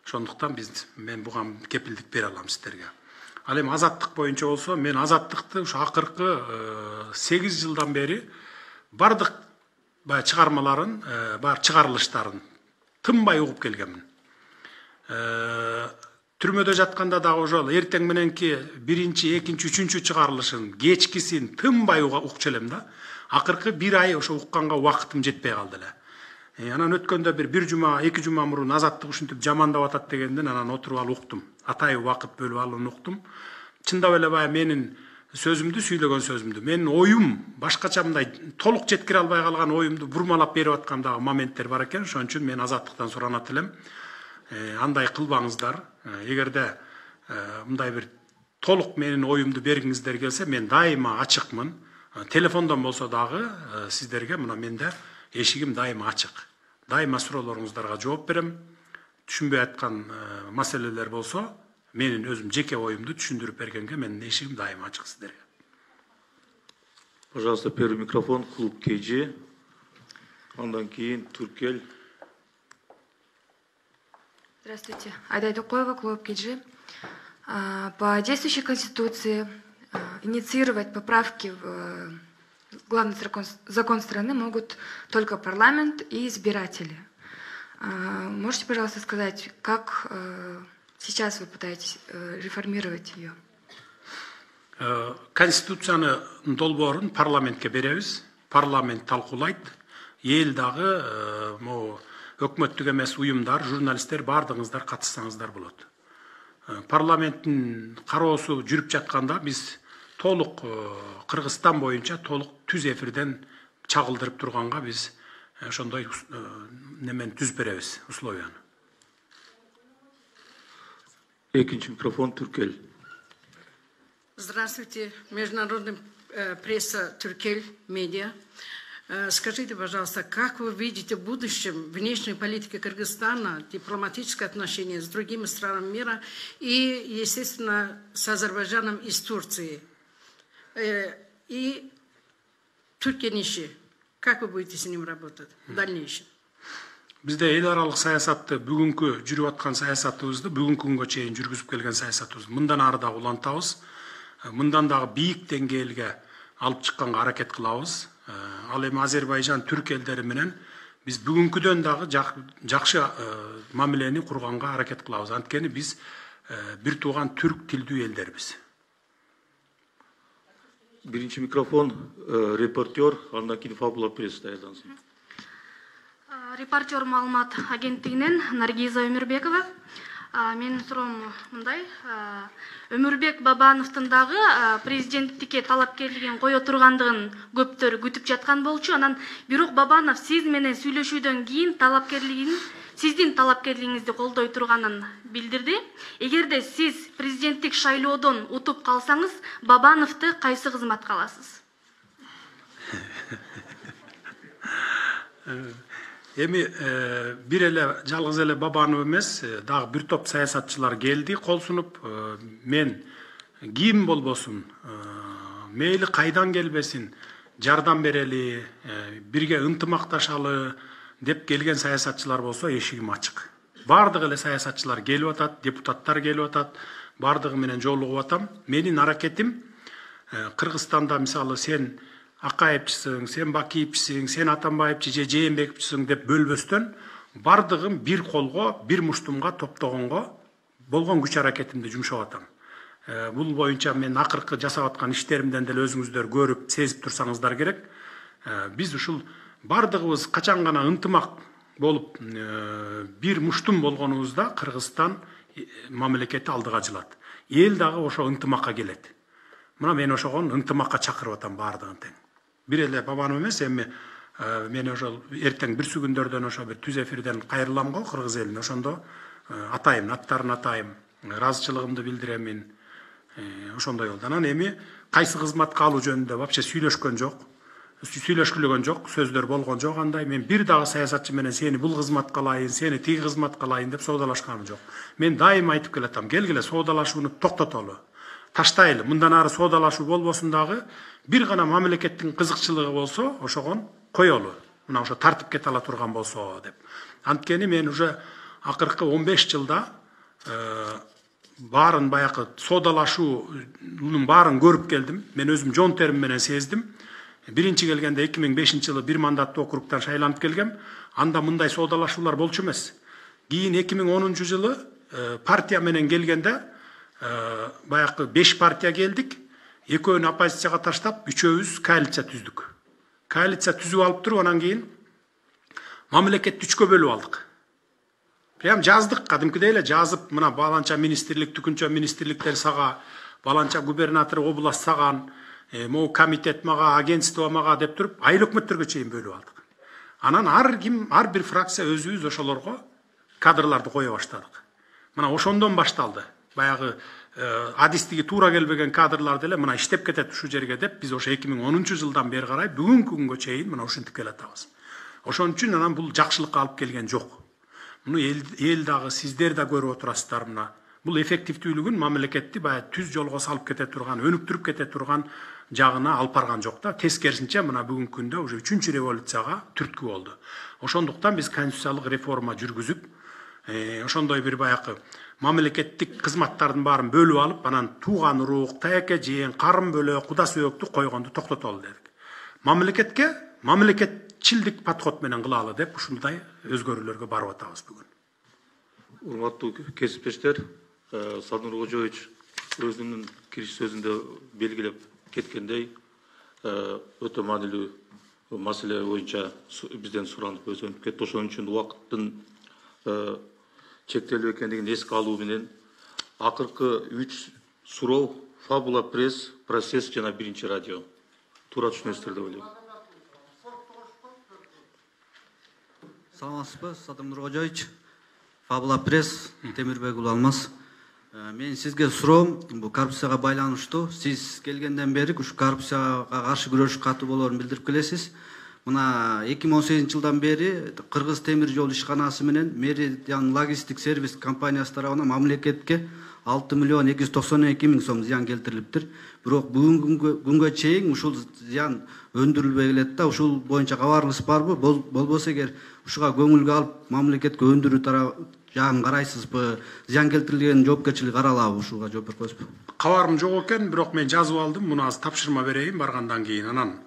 Ошондуктан мен буга кепилдик бере алам сиздерге. Ал эми азаттык боюнча болсо, мен азаттыкты ушу акыркы 8 жылдан бери бардык чыгармаларын, бар чыгарылыштарын тынбай угуп келгенмин. Түрмөдө жатканда дагы ошол эртең мененки 1-чи, 2-чи, 3-чү чыгарылышын, кечкисин тынбай укчу элем да. Акыркы бир ай ошо укканга убакытым жетпей калды эле. Анан өткөндө бир жума, 2 жума мурун азаттык ушинтип жамандап атат дегенден анан отуруп алып уктум. Атайы убакыт бөлүп алып уктум. Чындап эле баягы менин сөзүмдү сүйлөгөн сөзүмдү менин оюм башкача мындай толук жеткире албай калган оюмду бурмалап берип аткан дагы моменттер бар экен. Ошон үчүн мен Азаттыктан суранат элем, андай кылбаңыздар. Эгерде мындай бир толук менин оюмду бергиңиздер келсе, мен дайыма ачыкмын. Телефондон болсо дагы сиздерге мына менде эшигим дайыма ачык. Дайыма суроолоруңуздарга жооп берем. Түшүнбөй аткан маселелер болсо, менин өзүм жеке оюмду түшүндүрүп бергенге менин эшигим дайыма ачык сиздерге. Пожалуйста, первый микрофон, клуб КЖ. Андан кийин Туркел. Здравствуйте. Айда Дукоева, клуб КЖ. По действующей Конституции инициировать поправки в главный закон страны могут только парламент и избиратели. Можете, пожалуйста, сказать, как сейчас вы пытаетесь реформировать ее? Конституцияны долбоорун парламентке беребиз. Парламент талкуулайт. Эл дагы өкмөттүк эмес уюмдар, журналисттер бардыгыңыздар катышсаңыздар болот. Парламенттин кароосу жүрүп жатканда биз толук Кыргызстан боюнча толук түз эфирден чагылдырып турганга биз ошондой немен түзүп беребиз, условияны. Экинчи микрофон, Туркел. Здравствуйте, международная пресса Туркель, медиа. Скажите, пожалуйста, как вы видите в будущем внешней политики Кыргызстана, дипломатические отношения с другими странами мира и, естественно, с Азербайджаном и с Турцией? И Туркениши, как вы будете с ним работать в дальнейшем? Бизде эл аралык саясатты бүгүнкү жүрүп аткан саясатыбызды бүгүнкү күнгө чейин жүргүзүп келген саясатыбыз мындан ары дагы улантабыз. Мындан дагы бийик деңгээлге алып чыкканга аракет кылабыз. Ал эми Азербайжан, Түрк элдери менен биз бүгүнкүдөн дагы жакшы мамилени курганга аракет кылабыз. Анткени биз бир тууган түрк тилдүү элдербиз. Биринчи микрофон, репортер, андан кийин Фабула пресс даярдансын. Репортер маалымат агенттигинен Наргиза Өмүрбекова. Менин суроом мындай. Өмүрбек Бабановдун дагы президенттикке талапкерлигин кое тургандыгын көптөр күтүп жаткан болчу. Анан бирок Бабанов сиз менен сүйлөшүүдөн кийин сиздин талапкерлигиңизди колдой турганын билдирди. Эгерде сиз президенттик шайлоодон утуп калсаңыз, Бабановду кайсы кызматка аласыз? Эми бир эле жалгыз эле Бабанов эмес, дагы бир топ саясатчылар келди, кол сунуп, мен ким болбосун, мейли кайдан келбесин, жардам берели, бирге ынтымакташалы деп келген саясатчылар болсо эшигим ачык. Бардык эле саясатчылар келип атат, депутаттар келип атат, бардыгы менен жолугуп атам. Менин аракетим Кыргызстанда мисалы сен Акаевчисиң, сен Бакиевчисиң, сен Атамбаевчи же Жээнбековчисиң деп бөлбөстөн бардыгын бир колго, бир муштумга топтогонго болгон күч аракетимди жумшап атам. Бул боюнча мен акыркы жасап аткан иштеримден деле өзүңүздөр көрүп, сезип турсаңыздар керек. Биз ушул бардыгыбыз качан гана ынтымак болуп бир муштум болгонубузда Кыргызстан мамлекети алдыга жылат. Эл дагы ошо ынтымакка келет. Мына мен ошогон ынтымакка чакырып атам бардыгын тең. Бир эле Бабанов эмес, эми мен ошол эртең бир күндөрдөн ошо бир түз эфирден кайрылам го кыргыз элине. Ошондо атайын, аттарын атайым, ыраазычылыгымды билдиремин. Ошондой болду. Анан эми кайсы кызматка алуу жөнүндө вообще сүйлөшкөн жок. Сүйлөшкүлөгөн жок, сөздөр болгон жок андай. Мен бир дагы саясатчы менен сени бул кызматка алайын, сени тиги кызматка алайын деп соодалашканым жок. Мен дайым айтып келатам, келгиле соодалашууну токтотолу. Таштайлы, мындан ары соодалашуу болбосун дагы, бир гана мамлекеттин кызыкчылыгы болсо, ошогон коелу. Мына ошо тартып кете ала турган болсо деп. Анткени мен уже акыркы 15 жылда баарын баякы соодалашуунун баарын көрүп келдим. Мен өзүм жон терим менен сездим. Биринчи келгенде 2005 жылы бир мандаттуу округтан шайланып келгем. Анда мындай соодалашуулар болчу эмес. Кийин 2010 жылы партия менен келгенде баякы 5 партия келдик. Экөөнү оппозицияга таштап, үчөөбүз коалиция түздүк. Коалиция түзүп алып туруп, анан кийин мамлекетти 3кө бөлүп алдык. Прям жаздык, кадимкидей эле жазып, мына баланча министрлик, түкүнчө министрликтер сага баланча губернатор область саган, могу комитет мага, агентство мага деп туруп, айыл өкмөттөргө чейин бөлүп алдык. Анан ар бир фракция өзүбүз ошолорго кадрларды кое баштадык. Мына ошондон башталды. Баягы адистиги туура келбеген кадрларды эле мына иштеп кетет ушул жерге деп биз ошо 2010 жылдан бери карай бүгүнкү күнгө чейин мына ушинтип келатабыз. Ошон үчүн анан бул жакшылыкка алып келген жок. Муну эл дагы сиздер да көрүп отурасыздар мына. Бул эффективдүүлүгүн мамлекетти баягы түз жолго салып кете турган, өнүктүрүп кете турган жагына алып барган жок да. Тескерисинче мына бүгүнкү күндө уже 3-чү революцияга түрткү болду. Ошондуктан биз конституциялык реформа жүргүзүп, ошондой бир баягы мамлекеттик кызматтардын баарын бөлүп алып, анан тууган урук, таяке жээн, карын бөлөк, куда сөөктү койгонду токтотолу дедик. Мамлекетке мамлекетчилдик подход менен кылалы деп ушундай өзгөрүүлөргө барып атабыз бүгүн. Урматтуу кесиптештер, Садыр Нуркожоевич өзүнүн кириш сөзүндө белгилеп кеткендей, өтө маанилүү маселе боюнча бизден суранып өзөнүп кетти. Ошон үчүн убакыттын чектелүү экендигин эске алуу менен акыркы 3 суроо Фабула пресс, процесс жана 1 радио. Туура түшүнөсүздөр деп ойлойм. Саламатсызбы, Садыр Нуркожоевич, Фабула пресс, Темирбек уулу Алмаз. Мен сизге суроом, бул коррупцияга байланыштуу. Сиз келгенден бери ушу коррупцияга каршы күрөш катуу болоорун билдирип келесиз. Мына 2018 жылдан бери Кыргыз темир жол ишканасы менен Меридиан логистик сервис компаниясы тарабынан мамлекетке 6 миллион 292 миң сом зыян келтирилиптир. Бирок бүгүнкү күнгө чейин ушул зыян өндүрүлбөй келет да. Ушул боюнча кабарыңыз барбы? Болбосо эгер ушуга көңүлгө алып мамлекетке өндүрүү жагын карайсызбы? Зыян келтирилген жоопкерчилик каралабы? Ушуга жооп берип коесузбу? Кабарым жок экен, бирок мен жазып алдым. Муну азыр тапшырма берейин, баргандан кийин анан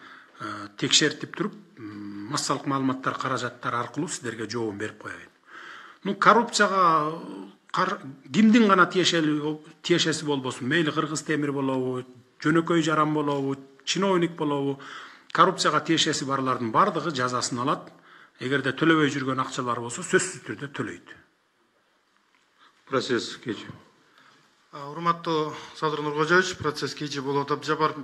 текшертип туруп, массалык маалыматтар каражаттар аркылуу сиздерге жообун берип коеюн. Ну, коррупцияга кимдин гана тиешеси болбосун, мейли Кыргыз темир болобу, жөнөкөй жаран болобу, чиновник болобу, коррупцияга тиешеси барлардын бардыгы жазасын алат. Эгерде төлөбөй жүргөн акчалар болсо, сөзсүз түрдө төлөйт. Процесс кечи. Урматтуу Садыр Нуркожоевич, процесс кечи болуп атат. Жапар,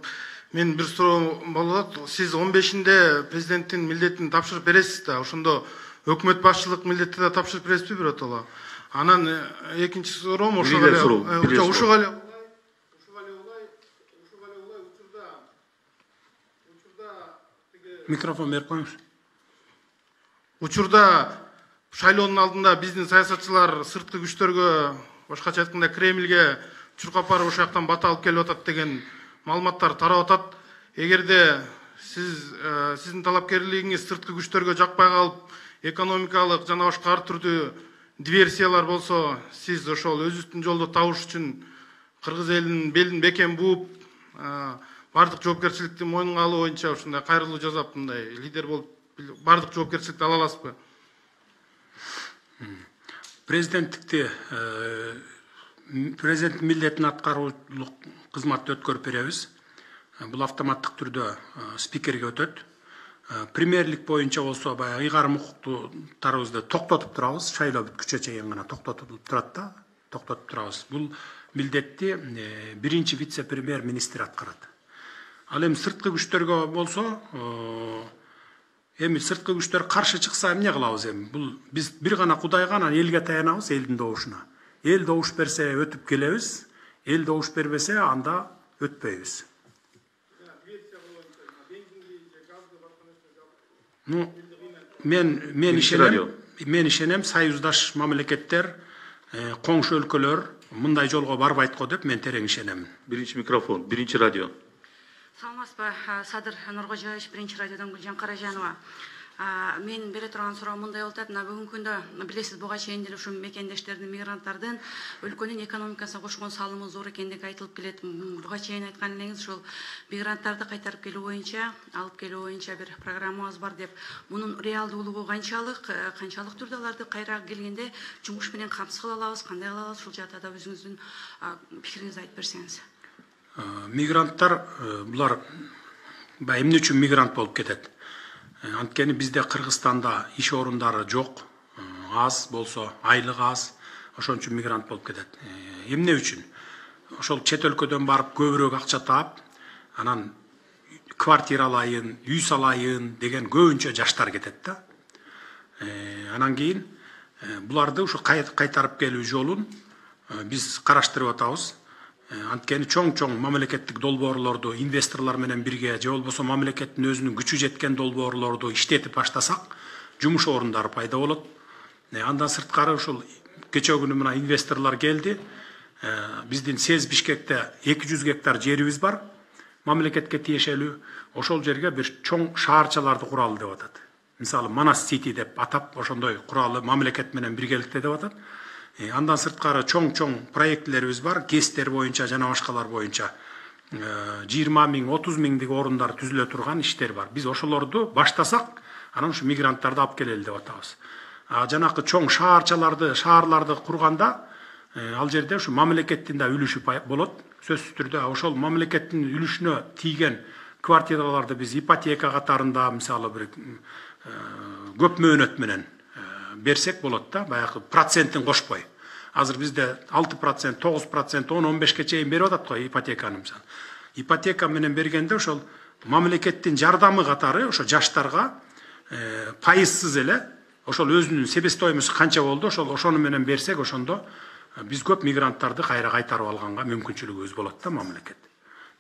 мен бир суроо болот. Сиз 15-нде президенттин милдетин тапшырып бересиз да, ошондо өкмөт башчылык милдетти да тапшырып бересизби биротоло? Анан экинчи суроом ошого эле микрофон берип коюңуз. Учурда шайлоонун алдында биздин саясатчылар сырткы күчтөргө, башкача айтканда Кремльге чуркап барып ошол жактан бата алып келип атат деген маалыматтар тарап атат. Эгерде сиздин талапкерлигиңиз сырткы күчтөргө жакпай калып, экономикалык жана башка ар түрдүү диверсиялар болсо, сиз ошол өзүңүздүн жолду табыш үчүн кыргыз элинин белин бекем бууп, бардык жоопкерчиликти мойнуңа алуу боюнча ушундай кайрылуу жасап, мындай лидер болуп бардык жоопкерчиликти ала аласызбы? Президенттикти президент милдетин аткаруулук кызматты өткөрүп беребиз. Бул автоматтык түрдө спикерге өтөт. Премьерлик боюнча болсо баягы ыйгарым укуктарыбызды токтотуп турабыз, шайлоо бүткүчө чейин гана токтотулуп турат да, токтотуп турабыз. Бул милдетти биринчи вице-премьер министр аткарат. Ал эми сырткы күчтөргө болсо, эми сырткы күчтөр каршы чыкса эмне кылабыз эми? Бул биз бир гана Кудайга, анан элге таянабыз, элдин добушуна. Эл добуш берсе өтүп келебиз, эл добуш бербесе анда өтпөйбүз. Ну, мен ишенем, союздаш мамлекеттер, коңшу өлкөлөр мындай жолго барбайт го деп мен терең ишенем. Биринчи микрофон, 1 радио. Саламатсызбы, Садыр Нуркожоевич, 1 радиодон Гүлжан Каражанова. Мен бере турган суроо мындай болуп атат. Бүгүнкү күндө билесиз, буга чейин деле ушу мекендештердин, мигранттардын өлкөнүн экономикасына кошкон салымы зор экендиги айтылып келет. Буга чейин айткан элеңиз ушул мигранттарды кайтарып келүү боюнча, алып келүү боюнча бир программабыз бар деп. Мунун реалдуулугу канчалык түрдө аларды кайра келгенде жумуш менен камсыз кыла алабыз, кандай кыла алабыз? Ушул жакта да өзүңүздүн пикириңизди айтып берсеңиз. Мигранттар булар эмне үчүн мигрант болуп кетет? Анткени бизде Кыргызстанда иш орундары жок, аз болсо айлык аз, ошон үчүн мигрант болуп кетет. Эмне үчүн? ошол чет өлкөдөн барып көбүрөөк акча таап, анан квартира алайын, үй салайын деген көбүнчө жаштар кетет да. Анан кийин буларды ушу кайтарып келүү жолун биз караштырып атабыз. Анткени чоң мамлекеттик долбоорлорду инвесторлор менен бирге же болбосо мамлекеттин өзүнүн күчү жеткен долбоорлорду иштетип баштасак, жумуш орундары пайда болот. Андан сырткары ушул кечээ күнү мына инвесторлор келди. Биздин Сез Бишкекте 200 гектар жерибиз бар. Мамлекетке тиешелүү. Ошол жерге бир чоң шаарчаларды куралы деп атат. Мисалы Манас Сити деп атап, ошондой куралы мамлекет менен биргеликте деп атат. Андан сырткары чоң проектлерибиз бар, ГЭСтер боюнча жана башкалар боюнча 20 миң, 30 миңдик орундар түзүлө турган иштер бар. Биз ошолорду баштасак, анан ушу мигранттарды алып келели деп атабыз. Жанакы чоң шаарларды курганда, ал жерде ушу мамлекеттин да үлүшү болот. Сөзсүз түрдө ошол мамлекеттин үлүшүнө тийген квартираларды биз ипотека катарында, мисалы бир көп мөөнөт менен берсек болот да, баягы процентин кошпой. Азыр бизде 6%, 9%, 10-15ке чейин берип атат го ипотеканы мисалы. Ипотека менен бергенде ошол мамлекеттин жардамы катары ошо жаштарга пайызсыз эле ошол өзүнүн себестоимосу канча болду, ошону менен берсек, ошондо биз көп мигранттарды кайра кайтарып алганга мүмкүнчүлүгүбүз болот да мамлекет.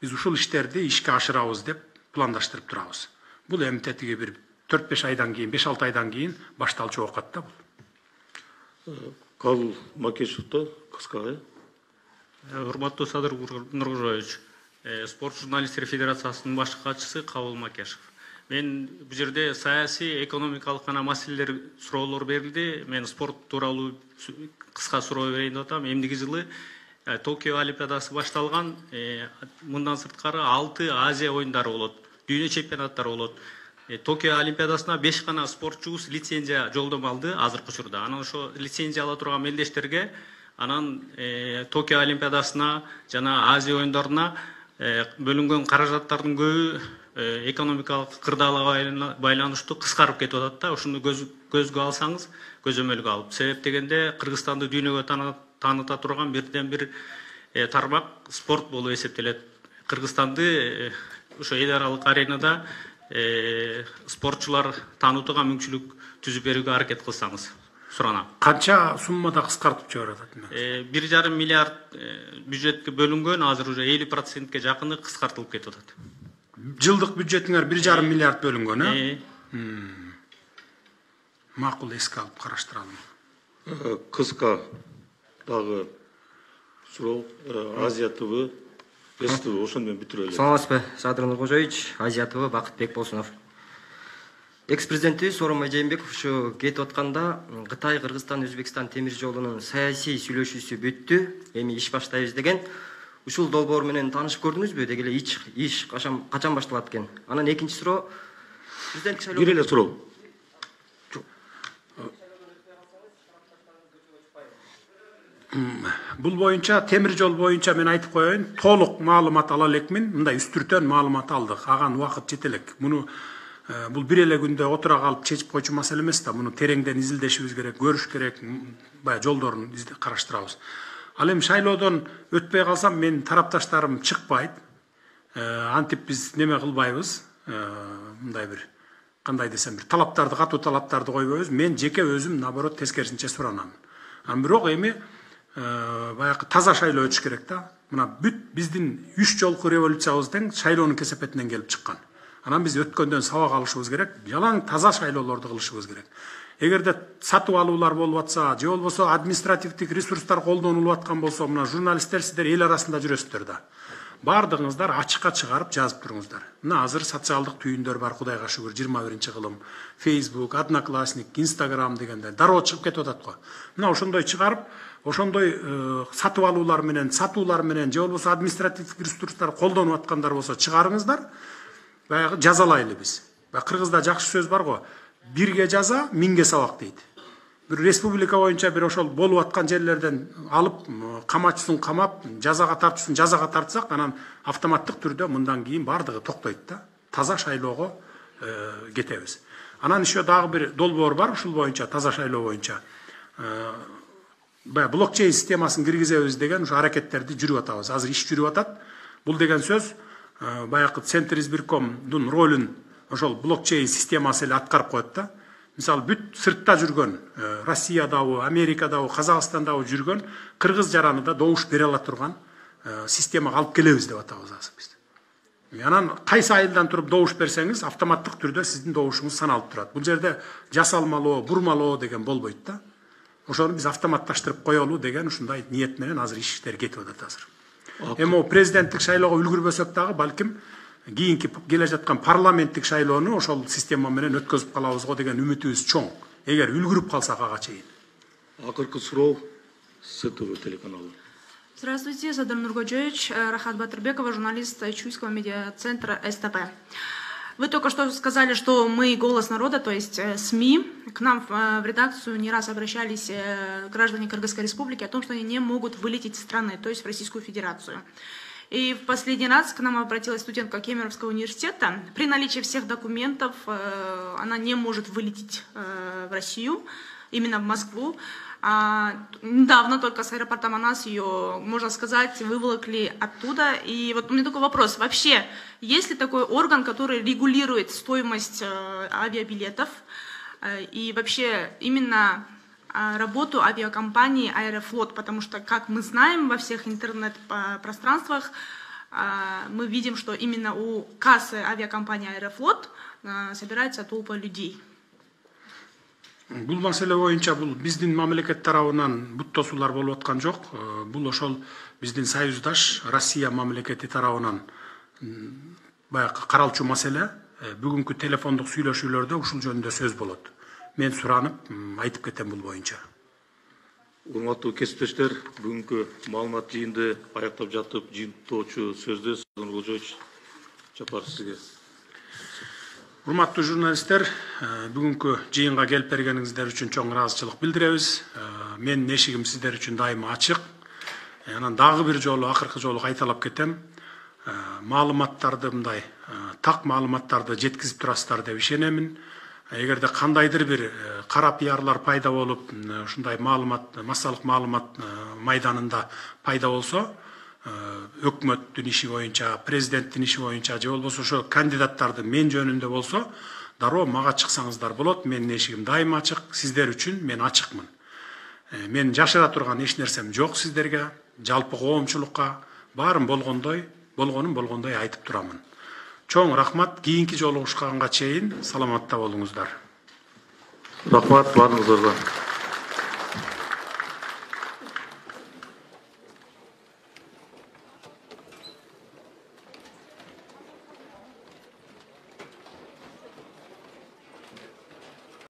Биз ушул иштерди ишке ашырабыз деп пландаштырып турабыз. Бул эмтетиги бир 4-5 айдан кийин, 5-6 айдан кийин башталчу окат да бул. Кабыл Макешевто кыска. Урматтуу Садыр Нургожоевич, спорт журналисттер федерациясынын башкы катчысы Кабыл Макешев. Мен бул жерде саясий, экономикалык гана маселелер суроолор берилди. Мен спорт тууралуу кыска суроо берейин деп атам. Эмдиги жылы Токио Олимпиадасы башталган, мындан сырткары 6 Азия оюндары болот, дүйнө чемпионаттары болот. Токио Олимпиадасына 5 гана спортчубуз лицензия жолдомо алды азыркы учурда. Анан ошо лицензия ала турган мелдештерге анан Токио Олимпиадасына жана Азия оюндарына бөлүнгөн каражаттардын көбү экономикалык кырдаалга байланыштуу кыскарып кетип атат да. Ошону көзгө алсаңыз, көзөмөлгө алып. Себеп дегенде Кыргызстанды дүйнөгө тааныта турган бирден бир тармак спорт болуп эсептелет. Кыргызстанды ошо эл аралык аренада спортчулар таанытууга мүмкүнчүлүк түзүп берүүгө аракет кылсаңыз суранам. Канча суммада кыскартып жиберет атат? 1,5 миллиард бюджетке бөлүнгөн, азыр уже 50%ке жакыны кыскартылып кетип атат. Жылдык бюджетиңер 1,5 миллиард бөлүнгөн, Макул, эске алып караштыралым. Кыска дагы суроо Азия ТВ, СТВ ошону менен бүтүрөлү. Саламатсызбы, Садыр Нургожоевич, Азия ТВ, Бакытбек Болсунов. Экс-президентибиз Сооронбай Жээнбеков ушу кетип атканда Кытай, Кыргызстан, Өзбекстан темир жолунун саясий сүйлөшүүсү бүттү, эми иш баштайбыз деген. Ушул долбоор менен таанышып көрдүңүзбү? Деги эле иш качан башталат экен? Анан экинчи суроо, президенттик шайлоо. Бир эле суроо. Бул боюнча, темир жол боюнча мен айтып коеюн, толук маалымат ала элекмин. Мындай үстүртөн маалымат алдык. Аган убакыт жете элек. Муну бул бир эле күндө отура калып чечип койчу маселе эмес да. Муну тереңден изилдешибиз керек, көрүш керек, баягы жолдорун караштырабыз. Ал эми шайлоодон өтпөй калсам, мен тарапташтарым чыкпайт. Антип биз неме кылбайбыз. Мындай бир кандай десем, бир талаптарды, катуу талаптарды койбойбуз. Мен жеке өзүм наоборот тескерисинче суранам. Бирок эми баягы таза шайлоо өтүш керек да. Мына бүт биздин 3 жолку революциябыз тең шайлоонун кесепетинен келип чыккан. Анан биз өткөндөн сабак алышыбыз керек, жалаң таза шайлоолорду кылышыбыз керек. Эгерде сатып алуулар болуп атса, же болбосо административдик ресурстар колдонулуп аткан болсо, мына журналисттер сиздер эл арасында жүрөсүздөр да. Бардыгыңыздар ачыкка чыгарып жазып туруңуздар. Мына азыр социалдык түйүндөр бар, Кудайга шүгүр, 21-кылым, Facebook, Одноклассник, Instagram дегенде дароо чыгып кетип атат го. Мына ошондой чыгарып, ошондой сатып алуулар менен, сатуулар менен, же болбосо административдик ресурстар колдонуп аткандар болсо чыгарыңыздар. Баягы жазалайлы биз. Кыргызда жакшы сөз бар го. Бирге жаза, миңге сабак дейт. Бир республика боюнча бир ошол болуп аткан жерлерден алып, камачысын камап, жазага тартышын жазага тартсак, анан автоматтык түрдө мындан кийин бардыгы токтойт да. Таза шайлоого кетебиз. Анан еще дагы бир долбоор бар, ушул боюнча, таза шайлоо боюнча. блокчейн системасын киргизебиз деген ушу аракеттерди жүрүп атабыз. Азыр иш жүрүп атат. Бул деген сөз баягы Центр избиркомдун ролун ошол блокчейн системасы эле аткарып коет да. Мисалы бүт сыртта жүргөн, Россиядабы, Америкадабы, Казакстандабы жүргөн кыргыз жаранында добуш бере ала турган системага алып келебиз деп атабыз азыр биз. Анан кайсы айылдан туруп добуш берсеңиз, автоматтык түрдө сиздин добушуңуз саналып турат. Бул жерде жасалмалоо, бурмалоо деген болбойт да. Ошону биз автоматташтырып коелу деген ушундай ниет менен азыр иштер кетип атат азыр. Эми президенттик шайлоого үлгүрбөсөк дагы балким кийинки келе жаткан парламенттик шайлоону ошол система менен өткөзүп калабыз го деген үмүтүбүз чоң. Эгер үлгүрүп калсак ага чейин. Акыркы суроо СТВ телеканалы. Здравствуйте, Садыр Нургоджоевич, Рахат Батырбекова, журналист Чуйского медиацентра СТП. Вы только что сказали, что мы голос народа, то есть СМИ. К нам в редакцию не раз обращались граждане Кыргызской республики о том, что они не могут вылететь из страны, то есть в Российскую Федерацию. И в последний раз к нам обратилась студентка Кемеровского университета. При наличии всех документов она не может вылететь в Россию, именно в Москву. Недавно только с аэропорта Манас ее, можно сказать, выволокли оттуда. И вот у меня такой вопрос. Вообще, есть ли такой орган, который регулирует стоимость авиабилетов? И вообще, именно работу авиакомпании «Аэрофлот», потому что, как мы знаем, во всех интернет-пространствах мы видим, что именно у кассы авиакомпании «Аэрофлот» собирается толпа людей. Бул маселе боюнча бул биздин мамлекет тарабынан бут тосуулар болуп аткан жок. Бул ошол биздин союздаш Россия мамлекети тарабынан баягы каралчу маселе. Бүгүнкү телефондук сүйлөшүүлөрдө ушул жөнүндө сөз болот. Мен суранып айтып кетем бул боюнча. Урматтуу кесиптештер, бүгүнкү маалымат жыйынды аяктап жатып, жыйынтоочу сөздү Нургожоевич Жапаров сизге. Урматтуу журналисттер, бүгүнкү жыйынга келип бергениңиздер үчүн чоң ыраазычылык билдиребиз. Менин эшигим сиздер үчүн дайыма ачык. Анан дагы бир жолу, акыркы жолу кайталап кетем. Маалыматтарды мындай так маалыматтарды жеткизип турасыздар деп ишенемин. Эгерде кандайдыр бир кара пиарлар пайда болуп, ушундай маалымат, массалык маалымат майданында пайда болсо, өкмөттүн иши боюнча, президенттин иши боюнча же болбосо ошо кандидаттарды мен жөнүндө болсо, дароо мага чыксаңыздар болот. Менин эшигим дайыма ачык, сиздер үчүн мен ачыкмын. Мен жашыра турган эч нерсем жок сиздерге, жалпы коомчулукка баарын болгондой айтып турамын. Чоң рахмат, кийинки жолугушканга чейин саламатта болуңуздар. Рахмат баарыңыздарга.